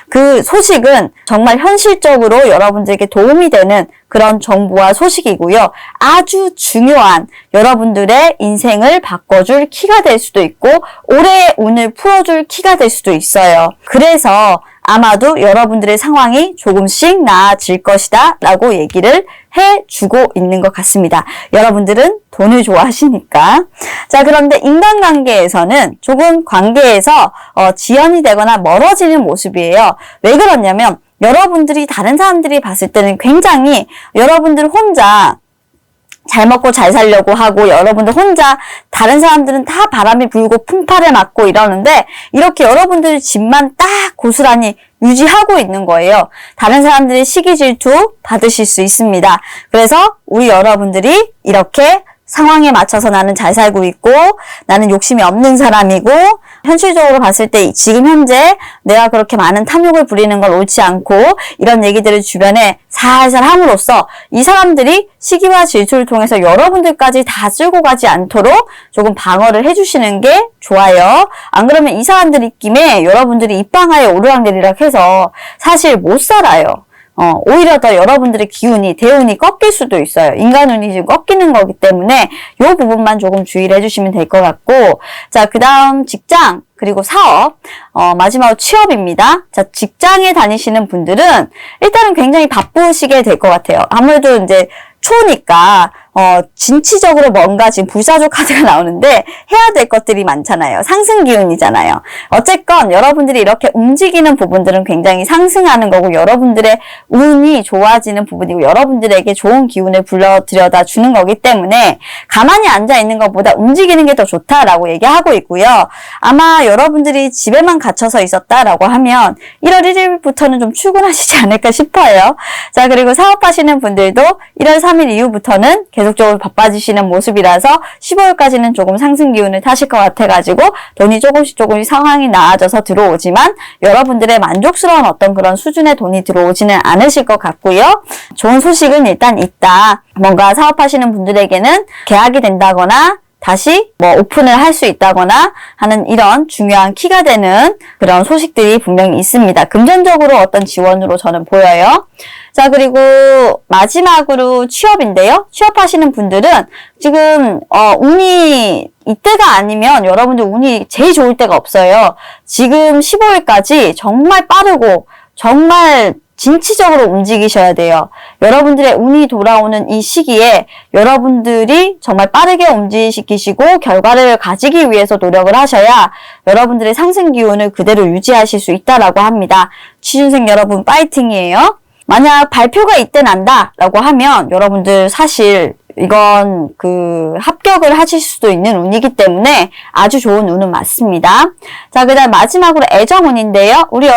Speaker 1: 그 소식은 정말 현실적으로 여러분들에게 도움이 되는 그런 정보와 소식이고요. 아주 중요한 여러분들의 인생을 바꿔줄 키가 될 수도 있고 올해의 운을 풀어줄 키가 될 수도 있어요. 그래서 아마도 여러분들의 상황이 조금씩 나아질 것이다 라고 얘기를 해주고 있는 것 같습니다. 여러분들은 돈을 좋아하시니까. 자, 그런데 인간관계에서는 조금 관계에서 지연이 되거나 멀어지는 모습이에요. 왜 그러냐면 여러분들이 다른 사람들이 봤을 때는 굉장히 여러분들 혼자 잘 먹고 잘 살려고 하고 여러분들 혼자 다른 사람들은 다 바람이 불고 풍파를 맞고 이러는데 이렇게 여러분들 집만 딱 고스란히 유지하고 있는 거예요. 다른 사람들이 시기 질투 받으실 수 있습니다. 그래서 우리 여러분들이 이렇게 상황에 맞춰서 나는 잘 살고 있고 나는 욕심이 없는 사람이고 현실적으로 봤을 때 지금 현재 내가 그렇게 많은 탐욕을 부리는 건 옳지 않고 이런 얘기들을 주변에 살살 함으로써 이 사람들이 시기와 질투를 통해서 여러분들까지 다 쓸고 가지 않도록 조금 방어를 해주시는 게 좋아요. 안 그러면 이 사람들 입김에 여러분들이 입방아에 오르락내리락 해서 사실 못 살아요. 오히려 더 여러분들의 기운이, 대운이 꺾일 수도 있어요. 인간운이 지금 꺾이는 거기 때문에 이 부분만 조금 주의를 해주시면 될 것 같고, 자, 그 다음 직장, 그리고 사업, 마지막으로 취업입니다. 자, 직장에 다니시는 분들은 일단은 굉장히 바쁘시게 될 것 같아요. 아무래도 이제 초니까 진취적으로 뭔가 지금 불사조 카드가 나오는데 해야 될 것들이 많잖아요. 상승 기운이잖아요. 어쨌건 여러분들이 이렇게 움직이는 부분들은 굉장히 상승하는 거고 여러분들의 운이 좋아지는 부분이고 여러분들에게 좋은 기운을 불러들여다 주는 거기 때문에 가만히 앉아 있는 것보다 움직이는 게 더 좋다라고 얘기하고 있고요. 아마 여러분들이 집에만 갇혀서 있었다라고 하면 1월 1일부터는 좀 출근하시지 않을까 싶어요. 자, 그리고 사업하시는 분들도 1월 3일 이후부터는 계속적으로 바빠지시는 모습이라서 15일까지는 조금 상승 기운을 타실 것 같아가지고 돈이 조금씩 상황이 나아져서 들어오지만 여러분들의 만족스러운 어떤 그런 수준의 돈이 들어오지는 않으실 것 같고요. 좋은 소식은 일단 있다. 뭔가 사업하시는 분들에게는 계약이 된다거나 다시 오픈을 할 수 있다거나 하는 이런 중요한 키가 되는 그런 소식들이 분명히 있습니다. 금전적으로 어떤 지원으로 저는 보여요. 자, 그리고 마지막으로 취업인데요. 취업하시는 분들은 지금 운이 이때가 아니면 여러분들 운이 제일 좋을 때가 없어요. 지금 15일까지 정말 빠르고 정말 진취적으로 움직이셔야 돼요. 여러분들의 운이 돌아오는 이 시기에 여러분들이 정말 빠르게 움직이시고 결과를 가지기 위해서 노력을 하셔야 여러분들의 상승 기운을 그대로 유지하실 수 있다라고 합니다. 취준생 여러분 파이팅이에요. 만약 발표가 이때 난다라고 하면 여러분들 사실 이건 합격을 하실 수도 있는 운이기 때문에 아주 좋은 운은 맞습니다. 자, 그 다음 마지막으로 애정운인데요. 우리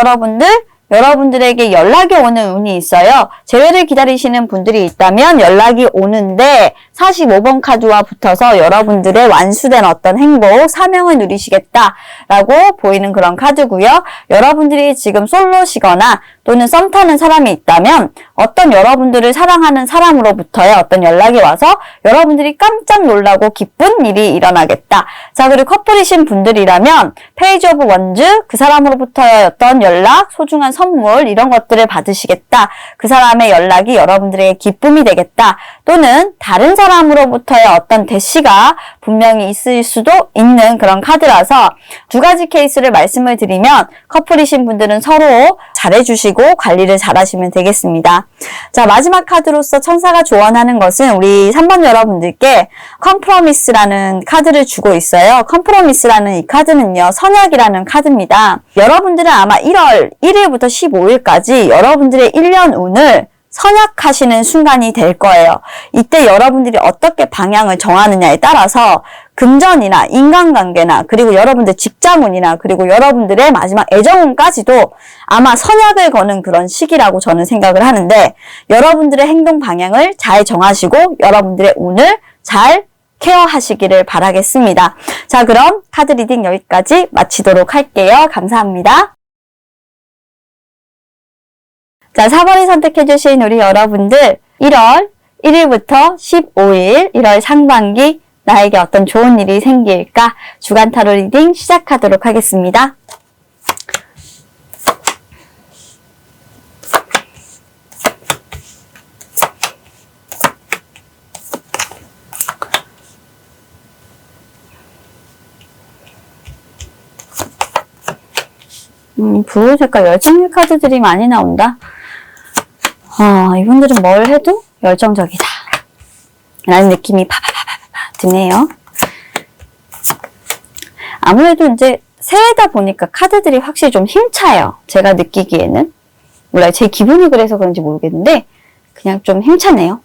Speaker 1: 여러분들에게 연락이 오는 운이 있어요. 재회를 기다리시는 분들이 있다면 연락이 오는데 45번 카드와 붙어서 여러분들의 완수된 어떤 행복, 사명을 누리시겠다라고 보이는 그런 카드고요. 여러분들이 지금 솔로시거나 또는 썸 타는 사람이 있다면 어떤 여러분들을 사랑하는 사람으로부터의 어떤 연락이 와서 여러분들이 깜짝 놀라고 기쁜 일이 일어나겠다. 자, 그리고 커플이신 분들이라면 페이지 오브 원즈, 그 사람으로부터의 어떤 연락, 소중한 선물 이런 것들을 받으시겠다. 그 사람의 연락이 여러분들에게 기쁨이 되겠다. 또는 다른 사람으로부터의 어떤 대시가 분명히 있을 수도 있는 그런 카드라서 두 가지 케이스를 말씀을 드리면 커플이신 분들은 서로 잘해주시고 관리를 잘하시면 되겠습니다. 자, 마지막 카드로서 천사가 조언하는 것은 우리 3번 여러분들께 컴프로미스라는 카드를 주고 있어요. 컴프로미스라는 이 카드는요, 선약이라는 카드입니다. 여러분들은 아마 1월 1일부터 15일까지 여러분들의 1년 운을 선약하시는 순간이 될 거예요. 이때 여러분들이 어떻게 방향을 정하느냐에 따라서 금전이나 인간관계나 그리고 여러분들 직장운이나 그리고 여러분들의 마지막 애정운까지도 아마 선약을 거는 그런 시기라고 저는 생각을 하는데 여러분들의 행동 방향을 잘 정하시고 여러분들의 운을 잘 케어하시기를 바라겠습니다. 자, 그럼 카드 리딩 여기까지 마치도록 할게요. 감사합니다. 자, 4번을 선택해주신 우리 여러분들 1월 1일부터 15일 1월 상반기 나에게 어떤 좋은 일이 생길까? 주간 타로 리딩 시작하도록 하겠습니다. 붉은 색깔 열정의 카드들이 많이 나온다. 이분들은 뭘 해도 열정적이다 라는 느낌이 파파파파파 드네요. 아무래도 이제 새해다 보니까 카드들이 확실히 좀 힘차요. 제가 느끼기에는. 몰라요. 제 기분이 그래서 그런지 모르겠는데 그냥 좀 힘차네요.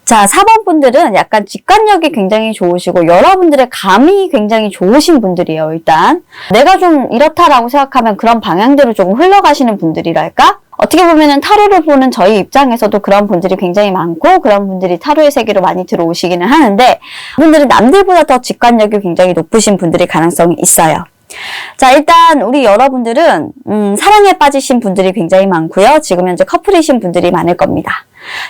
Speaker 1: 자, 4번 분들은 약간 직관력이 굉장히 좋으시고 여러분들의 감이 굉장히 좋으신 분들이에요. 일단 내가 좀 이렇다라고 생각하면 그런 방향대로 조금 흘러가시는 분들이랄까? 어떻게 보면은 타로를 보는 저희 입장에서도 그런 분들이 굉장히 많고 그런 분들이 타로의 세계로 많이 들어오시기는 하는데 그분들은 남들보다 더 직관력이 굉장히 높으신 분들이 가능성이 있어요. 자, 일단 우리 여러분들은 사랑에 빠지신 분들이 굉장히 많고요. 지금 현재 커플이신 분들이 많을 겁니다.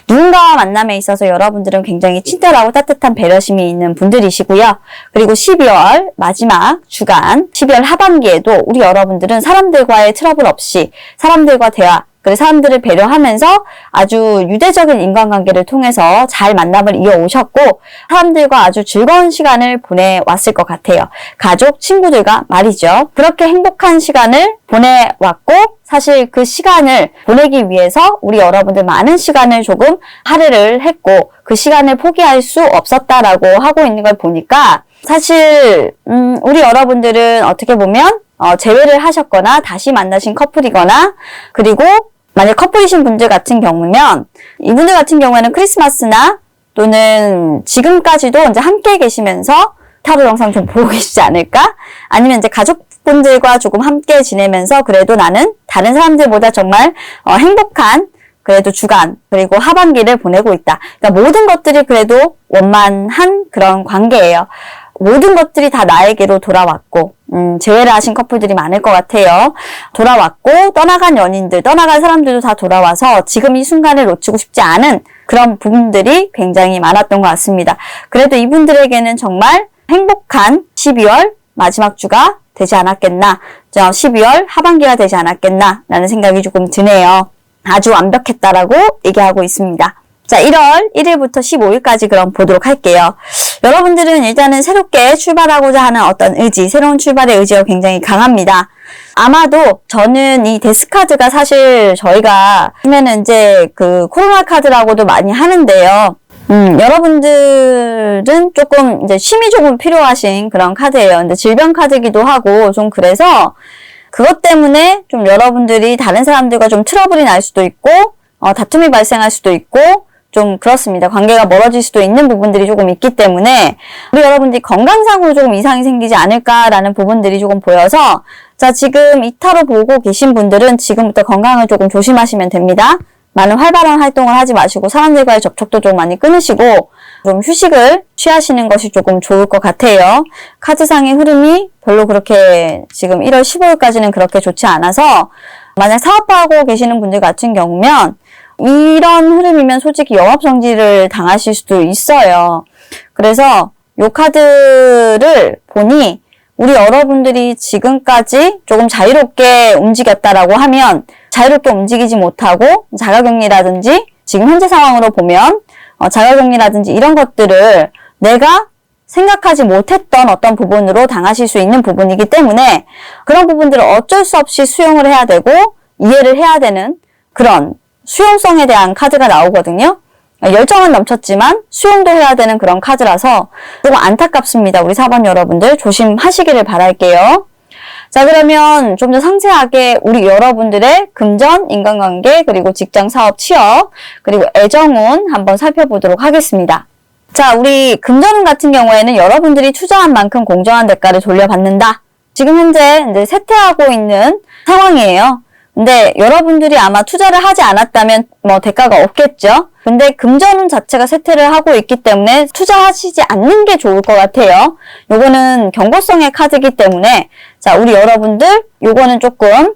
Speaker 1: 누군가와 만남에 있어서 여러분들은 굉장히 친절하고 따뜻한 배려심이 있는 분들이시고요. 그리고 12월 마지막 주간, 12월 하반기에도 우리 여러분들은 사람들과의 트러블 없이 사람들과 대화, 그리고 사람들을 배려하면서 아주 유대적인 인간관계를 통해서 잘 만남을 이어오셨고 사람들과 아주 즐거운 시간을 보내왔을 것 같아요. 가족, 친구들과 말이죠. 그렇게 행복한 시간을 보내왔고 사실 그 시간을 보내기 위해서 우리 여러분들 많은 시간을 조금 할애를 했고 그 시간을 포기할 수 없었다라고 하고 있는 걸 보니까 사실 우리 여러분들은 어떻게 보면 재회를 하셨거나 다시 만나신 커플이거나 그리고 만약 커플이신 분들 같은 경우면 이분들 같은 경우에는 크리스마스나 또는 지금까지도 이제 함께 계시면서 타로 영상 좀 보고 계시지 않을까? 아니면 이제 가족분들과 조금 함께 지내면서 그래도 나는 다른 사람들보다 정말 행복한 그래도 주간 그리고 하반기를 보내고 있다. 그러니까 모든 것들이 그래도 원만한 그런 관계예요. 모든 것들이 다 나에게로 돌아왔고 재회를 하신 커플들이 많을 것 같아요. 돌아왔고 떠나간 연인들, 떠나간 사람들도 다 돌아와서 지금 이 순간을 놓치고 싶지 않은 그런 부분들이 굉장히 많았던 것 같습니다. 그래도 이분들에게는 정말 행복한 12월 마지막 주가 되지 않았겠나, 12월 하반기가 되지 않았겠나 라는 생각이 조금 드네요. 아주 완벽했다라고 얘기하고 있습니다. 자, 1월 1일부터 15일까지 그럼 보도록 할게요. 여러분들은 일단은 새롭게 출발하고자 하는 어떤 의지, 새로운 출발의 의지가 굉장히 강합니다. 아마도 저는 이 데스카드가 사실 저희가 하면은 이제 그 코로나 카드라고도 많이 하는데요. 여러분들은 조금 이제 쉼이 조금 필요하신 그런 카드예요. 근데 질병 카드기도 하고 좀 그래서 그것 때문에 좀 여러분들이 다른 사람들과 좀 트러블이 날 수도 있고, 다툼이 발생할 수도 있고, 좀 그렇습니다. 관계가 멀어질 수도 있는 부분들이 조금 있기 때문에 우리 여러분들이 건강상으로 조금 이상이 생기지 않을까라는 부분들이 조금 보여서 자, 지금 이 타로 보고 계신 분들은 지금부터 건강을 조금 조심하시면 됩니다. 많은 활발한 활동을 하지 마시고 사람들과의 접촉도 좀 많이 끊으시고 좀 휴식을 취하시는 것이 조금 좋을 것 같아요. 카드상의 흐름이 별로 그렇게 지금 1월 15일까지는 그렇게 좋지 않아서 만약 사업하고 계시는 분들 같은 경우면 이런 흐름이면 솔직히 영업정지를 당하실 수도 있어요. 그래서 이 카드를 보니 우리 여러분들이 지금까지 조금 자유롭게 움직였다라고 하면 자유롭게 움직이지 못하고 자가격리라든지 지금 현재 상황으로 보면 자가격리라든지 이런 것들을 내가 생각하지 못했던 어떤 부분으로 당하실 수 있는 부분이기 때문에 그런 부분들을 어쩔 수 없이 수용을 해야 되고 이해를 해야 되는 그런 수용성에 대한 카드가 나오거든요. 열정은 넘쳤지만 수용도 해야 되는 그런 카드라서 조금 안타깝습니다. 우리 4번 여러분들 조심하시기를 바랄게요. 자, 그러면 좀 더 상세하게 우리 여러분들의 금전, 인간관계, 그리고 직장, 사업, 취업, 그리고 애정운 한번 살펴보도록 하겠습니다. 자, 우리 금전운 같은 경우에는 여러분들이 투자한 만큼 공정한 대가를 돌려받는다. 지금 현재 이제 쇠퇴하고 있는 상황이에요. 근데 여러분들이 아마 투자를 하지 않았다면 뭐 대가가 없겠죠. 근데 금전운 자체가 쇠퇴를 하고 있기 때문에 투자하시지 않는 게 좋을 것 같아요. 요거는 경고성의 카드이기 때문에 자, 우리 여러분들 요거는 조금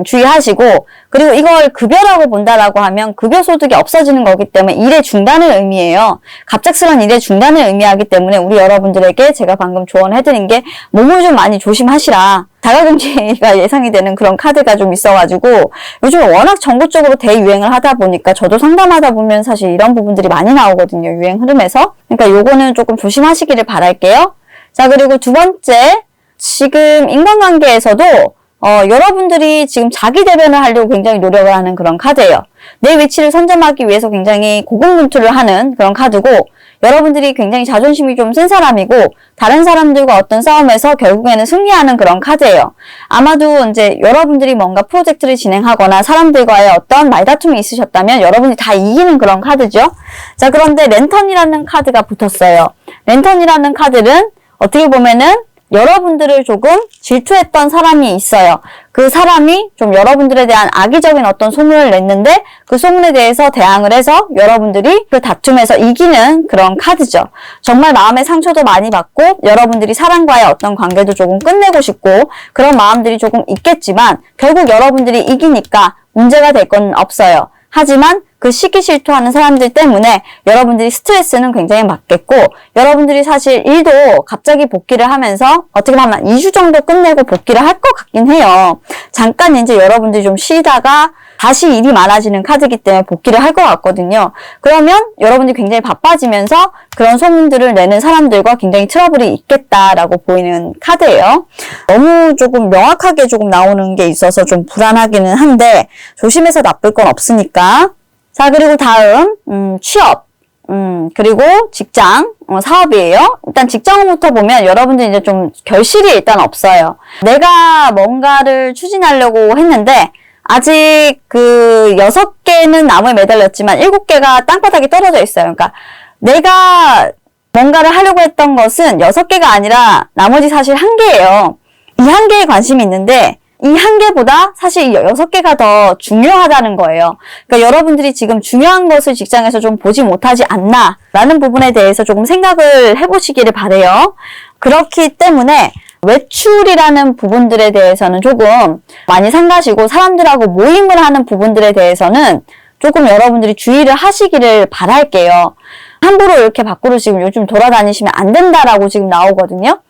Speaker 1: 주의하시고 그리고 이걸 급여라고 본다라고 하면 급여 소득이 없어지는 거기 때문에 일의 중단을 의미해요. 갑작스러운 일의 중단을 의미하기 때문에 우리 여러분들에게 제가 방금 조언해드린 게 몸을 좀 많이 조심하시라. 자가격리가 예상이 되는 그런 카드가 좀 있어가지고 요즘 워낙 전국적으로 대유행을 하다 보니까 저도 상담하다 보면 사실 이런 부분들이 많이 나오거든요. 유행 흐름에서. 그러니까 요거는 조금 조심하시기를 바랄게요. 자, 그리고 두 번째, 지금 인간관계에서도 여러분들이 지금 자기 대변을 하려고 굉장히 노력을 하는 그런 카드예요. 내 위치를 선점하기 위해서 굉장히 고군분투를 하는 그런 카드고 여러분들이 굉장히 자존심이 좀 센 사람이고 다른 사람들과 어떤 싸움에서 결국에는 승리하는 그런 카드예요. 아마도 이제 여러분들이 뭔가 프로젝트를 진행하거나 사람들과의 어떤 말다툼이 있으셨다면 여러분이 다 이기는 그런 카드죠. 자, 그런데 랜턴이라는 카드가 붙었어요. 랜턴이라는 카드는 어떻게 보면은 여러분들을 조금 질투했던 사람이 있어요. 그 사람이 좀 여러분들에 대한 악의적인 어떤 소문을 냈는데 그 소문에 대해서 대항을 해서 여러분들이 그 다툼에서 이기는 그런 카드죠. 정말 마음의 상처도 많이 받고 여러분들이 사람과의 어떤 관계도 조금 끝내고 싶고 그런 마음들이 조금 있겠지만 결국 여러분들이 이기니까 문제가 될 건 없어요. 하지만 그 시기 질투하는 사람들 때문에 여러분들이 스트레스는 굉장히 받겠고 여러분들이 사실 일도 갑자기 복귀를 하면서 어떻게 보면 2주 정도 끝내고 복귀를 할 것 같긴 해요. 잠깐 이제 여러분들이 좀 쉬다가 다시 일이 많아지는 카드이기 때문에 복귀를 할 것 같거든요. 그러면 여러분들이 굉장히 바빠지면서 그런 소문들을 내는 사람들과 굉장히 트러블이 있겠다라고 보이는 카드예요. 너무 조금 명확하게 조금 나오는 게 있어서 좀 불안하기는 한데 조심해서 나쁠 건 없으니까. 자, 그리고 다음 취업, 그리고 직장, 사업이에요. 일단 직장부터 보면 여러분들 이제 좀 결실이 일단 없어요. 내가 뭔가를 추진하려고 했는데 아직 그 6개는 나무에 매달렸지만 7개가 땅바닥에 떨어져 있어요. 그러니까 내가 뭔가를 하려고 했던 것은 6개가 아니라 나머지 사실 1개예요. 이 1개에 관심이 있는데 이 1개보다 사실 6개가 더 중요하다는 거예요. 그러니까 여러분들이 지금 중요한 것을 직장에서 좀 보지 못하지 않나 라는 부분에 대해서 조금 생각을 해보시기를 바래요. 그렇기 때문에 외출이라는 부분들에 대해서는 조금 많이 삼가시고 사람들하고 모임을 하는 부분들에 대해서는 조금 여러분들이 주의를 하시기를 바랄게요. 함부로 이렇게 밖으로 지금 요즘 돌아다니시면 안 된다라고 지금 나오거든요.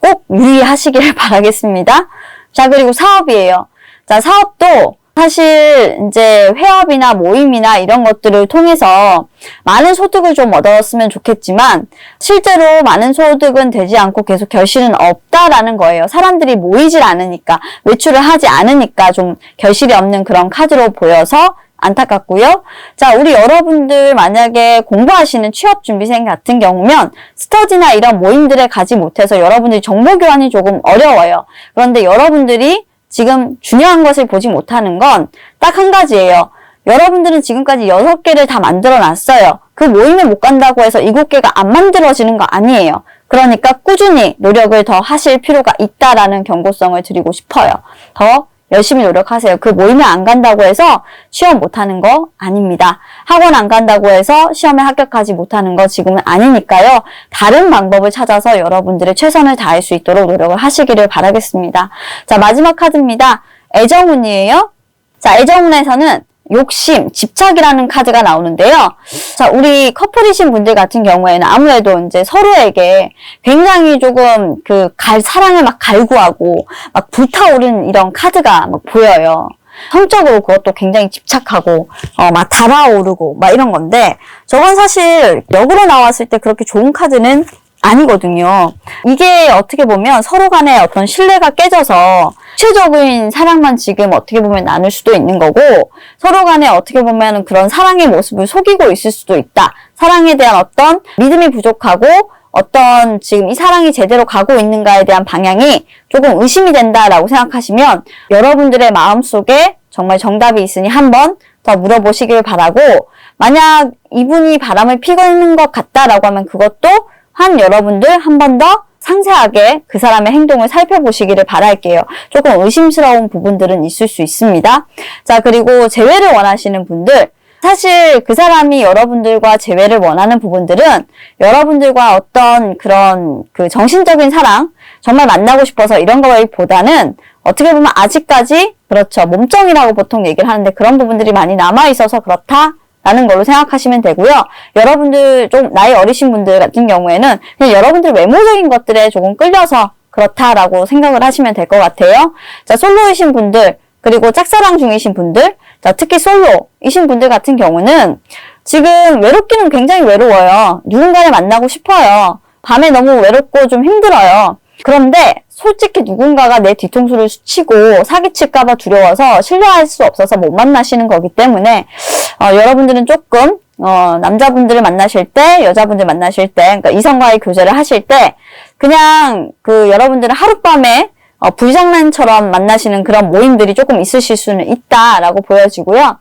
Speaker 1: 꼭 유의하시기를 바라겠습니다. 자, 그리고 사업이에요. 자, 사업도 사실 이제 회업이나 모임이나 이런 것들을 통해서 많은 소득을 좀 얻었으면 좋겠지만 실제로 많은 소득은 되지 않고 계속 결실은 없다라는 거예요. 사람들이 모이질 않으니까 외출을 하지 않으니까 좀 결실이 없는 그런 카드로 보여서 안타깝고요. 자, 우리 여러분들 만약에 공부하시는 취업준비생 같은 경우면 스터디나 이런 모임들에 가지 못해서 여러분들이 정보 교환이 조금 어려워요. 그런데 여러분들이 지금 중요한 것을 보지 못하는 건 딱 한 가지예요. 여러분들은 지금까지 6개를 다 만들어 놨어요. 그 모임에 못 간다고 해서 7개가 안 만들어지는 거 아니에요. 그러니까 꾸준히 노력을 더 하실 필요가 있다라는 경고성을 드리고 싶어요. 더 열심히 노력하세요. 그 모임에 안 간다고 해서 시험 못하는 거 아닙니다. 학원 안 간다고 해서 시험에 합격하지 못하는 거 지금은 아니니까요. 다른 방법을 찾아서 여러분들의 최선을 다할 수 있도록 노력을 하시기를 바라겠습니다. 자, 마지막 카드입니다. 애정운이에요. 자, 애정운에서는 욕심, 집착이라는 카드가 나오는데요. 자, 우리 커플이신 분들 같은 경우에는 아무래도 이제 서로에게 굉장히 조금 사랑을 막 갈구하고 막 불타오르는 이런 카드가 막 보여요. 성적으로 그것도 굉장히 집착하고, 막 달아오르고, 막 이런 건데, 저건 사실 역으로 나왔을 때 그렇게 좋은 카드는 아니거든요. 이게 어떻게 보면 서로 간에 어떤 신뢰가 깨져서 구체적인 사랑만 지금 어떻게 보면 나눌 수도 있는 거고, 서로 간에 어떻게 보면 그런 사랑의 모습을 속이고 있을 수도 있다. 사랑에 대한 어떤 믿음이 부족하고 어떤 지금 이 사랑이 제대로 가고 있는가에 대한 방향이 조금 의심이 된다라고 생각하시면 여러분들의 마음속에 정말 정답이 있으니 한번 더 물어보시길 바라고, 만약 이분이 바람을 피고 있는 것 같다라고 하면 그것도 한 여러분들 한 번 더 상세하게 그 사람의 행동을 살펴보시기를 바랄게요. 조금 의심스러운 부분들은 있을 수 있습니다. 자, 그리고 재회를 원하시는 분들, 사실 그 사람이 여러분들과 재회를 원하는 부분들은 여러분들과 어떤 그런 정신적인 사랑, 정말 만나고 싶어서 이런 거보다는 어떻게 보면 아직까지, 그렇죠, 몸정이라고 보통 얘기를 하는데 그런 부분들이 많이 남아있어서 그렇다 라는 걸로 생각하시면 되고요. 여러분들 좀 나이 어리신 분들 같은 경우에는 그냥 여러분들 외모적인 것들에 조금 끌려서 그렇다라고 생각을 하시면 될 것 같아요. 자, 솔로이신 분들, 그리고 짝사랑 중이신 분들, 자, 특히 솔로이신 분들 같은 경우는 지금 외롭기는 굉장히 외로워요. 누군가를 만나고 싶어요. 밤에 너무 외롭고 좀 힘들어요. 그런데 솔직히 누군가가 내 뒤통수를 치고 사기칠까봐 두려워서 신뢰할 수 없어서 못 만나시는 거기 때문에 여러분들은 조금 남자분들을 만나실 때, 여자분들 만나실 때, 그러니까 이성과의 교제를 하실 때 그냥 여러분들은 하룻밤에 불장난처럼 만나시는 그런 모임들이 조금 있으실 수는 있다라고 보여지고요.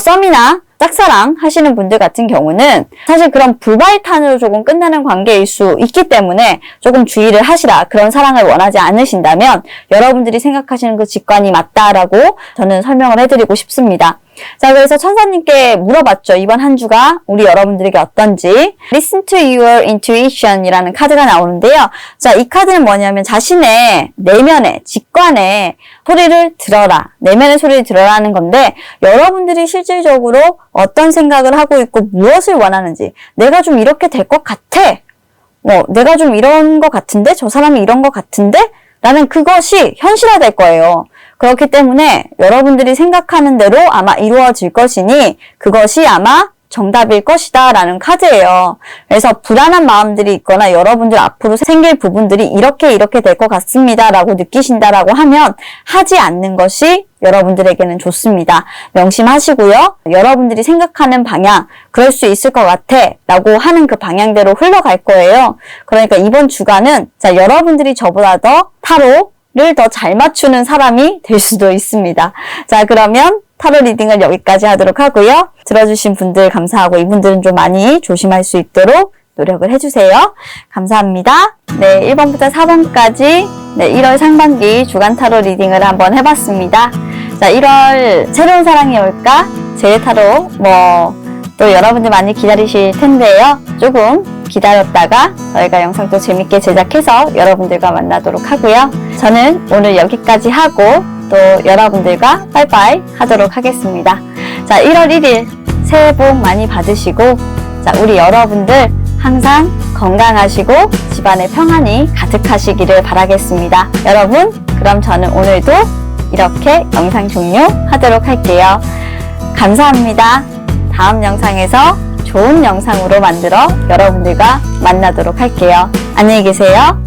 Speaker 1: 썸이나 짝사랑 하시는 분들 같은 경우는 사실 그런 불발탄으로 조금 끝나는 관계일 수 있기 때문에 조금 주의를 하시라. 그런 사랑을 원하지 않으신다면 여러분들이 생각하시는 그 직관이 맞다라고 저는 설명을 해드리고 싶습니다. 자, 그래서 천사님께 물어봤죠. 이번 한 주가 우리 여러분들에게 어떤지. Listen to your intuition 이라는 카드가 나오는데요. 자, 이 카드는 뭐냐면 자신의 내면의 직관의 소리를 들어라. 내면의 소리를 들어라는 건데, 여러분들이 실질적으로 어떤 생각을 하고 있고 무엇을 원하는지, 내가 좀 이렇게 될 것 같아. 내가 좀 이런 것 같은데? 저 사람이 이런 것 같은데? 라는 그것이 현실화될 거예요. 그렇기 때문에 여러분들이 생각하는 대로 아마 이루어질 것이니 그것이 아마 정답일 것이다 라는 카드예요. 그래서 불안한 마음들이 있거나 여러분들 앞으로 생길 부분들이 이렇게 될 것 같습니다 라고 느끼신다라고 하면 하지 않는 것이 여러분들에게는 좋습니다. 명심하시고요. 여러분들이 생각하는 방향, 그럴 수 있을 것 같아 라고 하는 그 방향대로 흘러갈 거예요. 그러니까 이번 주간은 여러분들이 저보다 더 타로를 더 잘 맞추는 사람이 될 수도 있습니다. 자, 그러면 타로 리딩을 여기까지 하도록 하고요. 들어주신 분들 감사하고 이분들은 좀 많이 조심할 수 있도록 노력을 해주세요. 감사합니다. 네, 1번부터 4번까지 1월 상반기 주간 타로 리딩을 한번 해봤습니다. 자, 1월 새로운 사랑이 올까? 제 타로 또 여러분들 많이 기다리실 텐데요. 조금 기다렸다가 저희가 영상 또 재밌게 제작해서 여러분들과 만나도록 하고요. 저는 오늘 여기까지 하고 또 여러분들과 빠이빠이 하도록 하겠습니다. 자, 1월 1일 새해 복 많이 받으시고, 자, 우리 여러분들 항상 건강하시고 집안에 평안이 가득하시기를 바라겠습니다. 여러분, 그럼 저는 오늘도 이렇게 영상 종료하도록 할게요. 감사합니다. 다음 영상에서 좋은 영상으로 만들어 여러분들과 만나도록 할게요. 안녕히 계세요.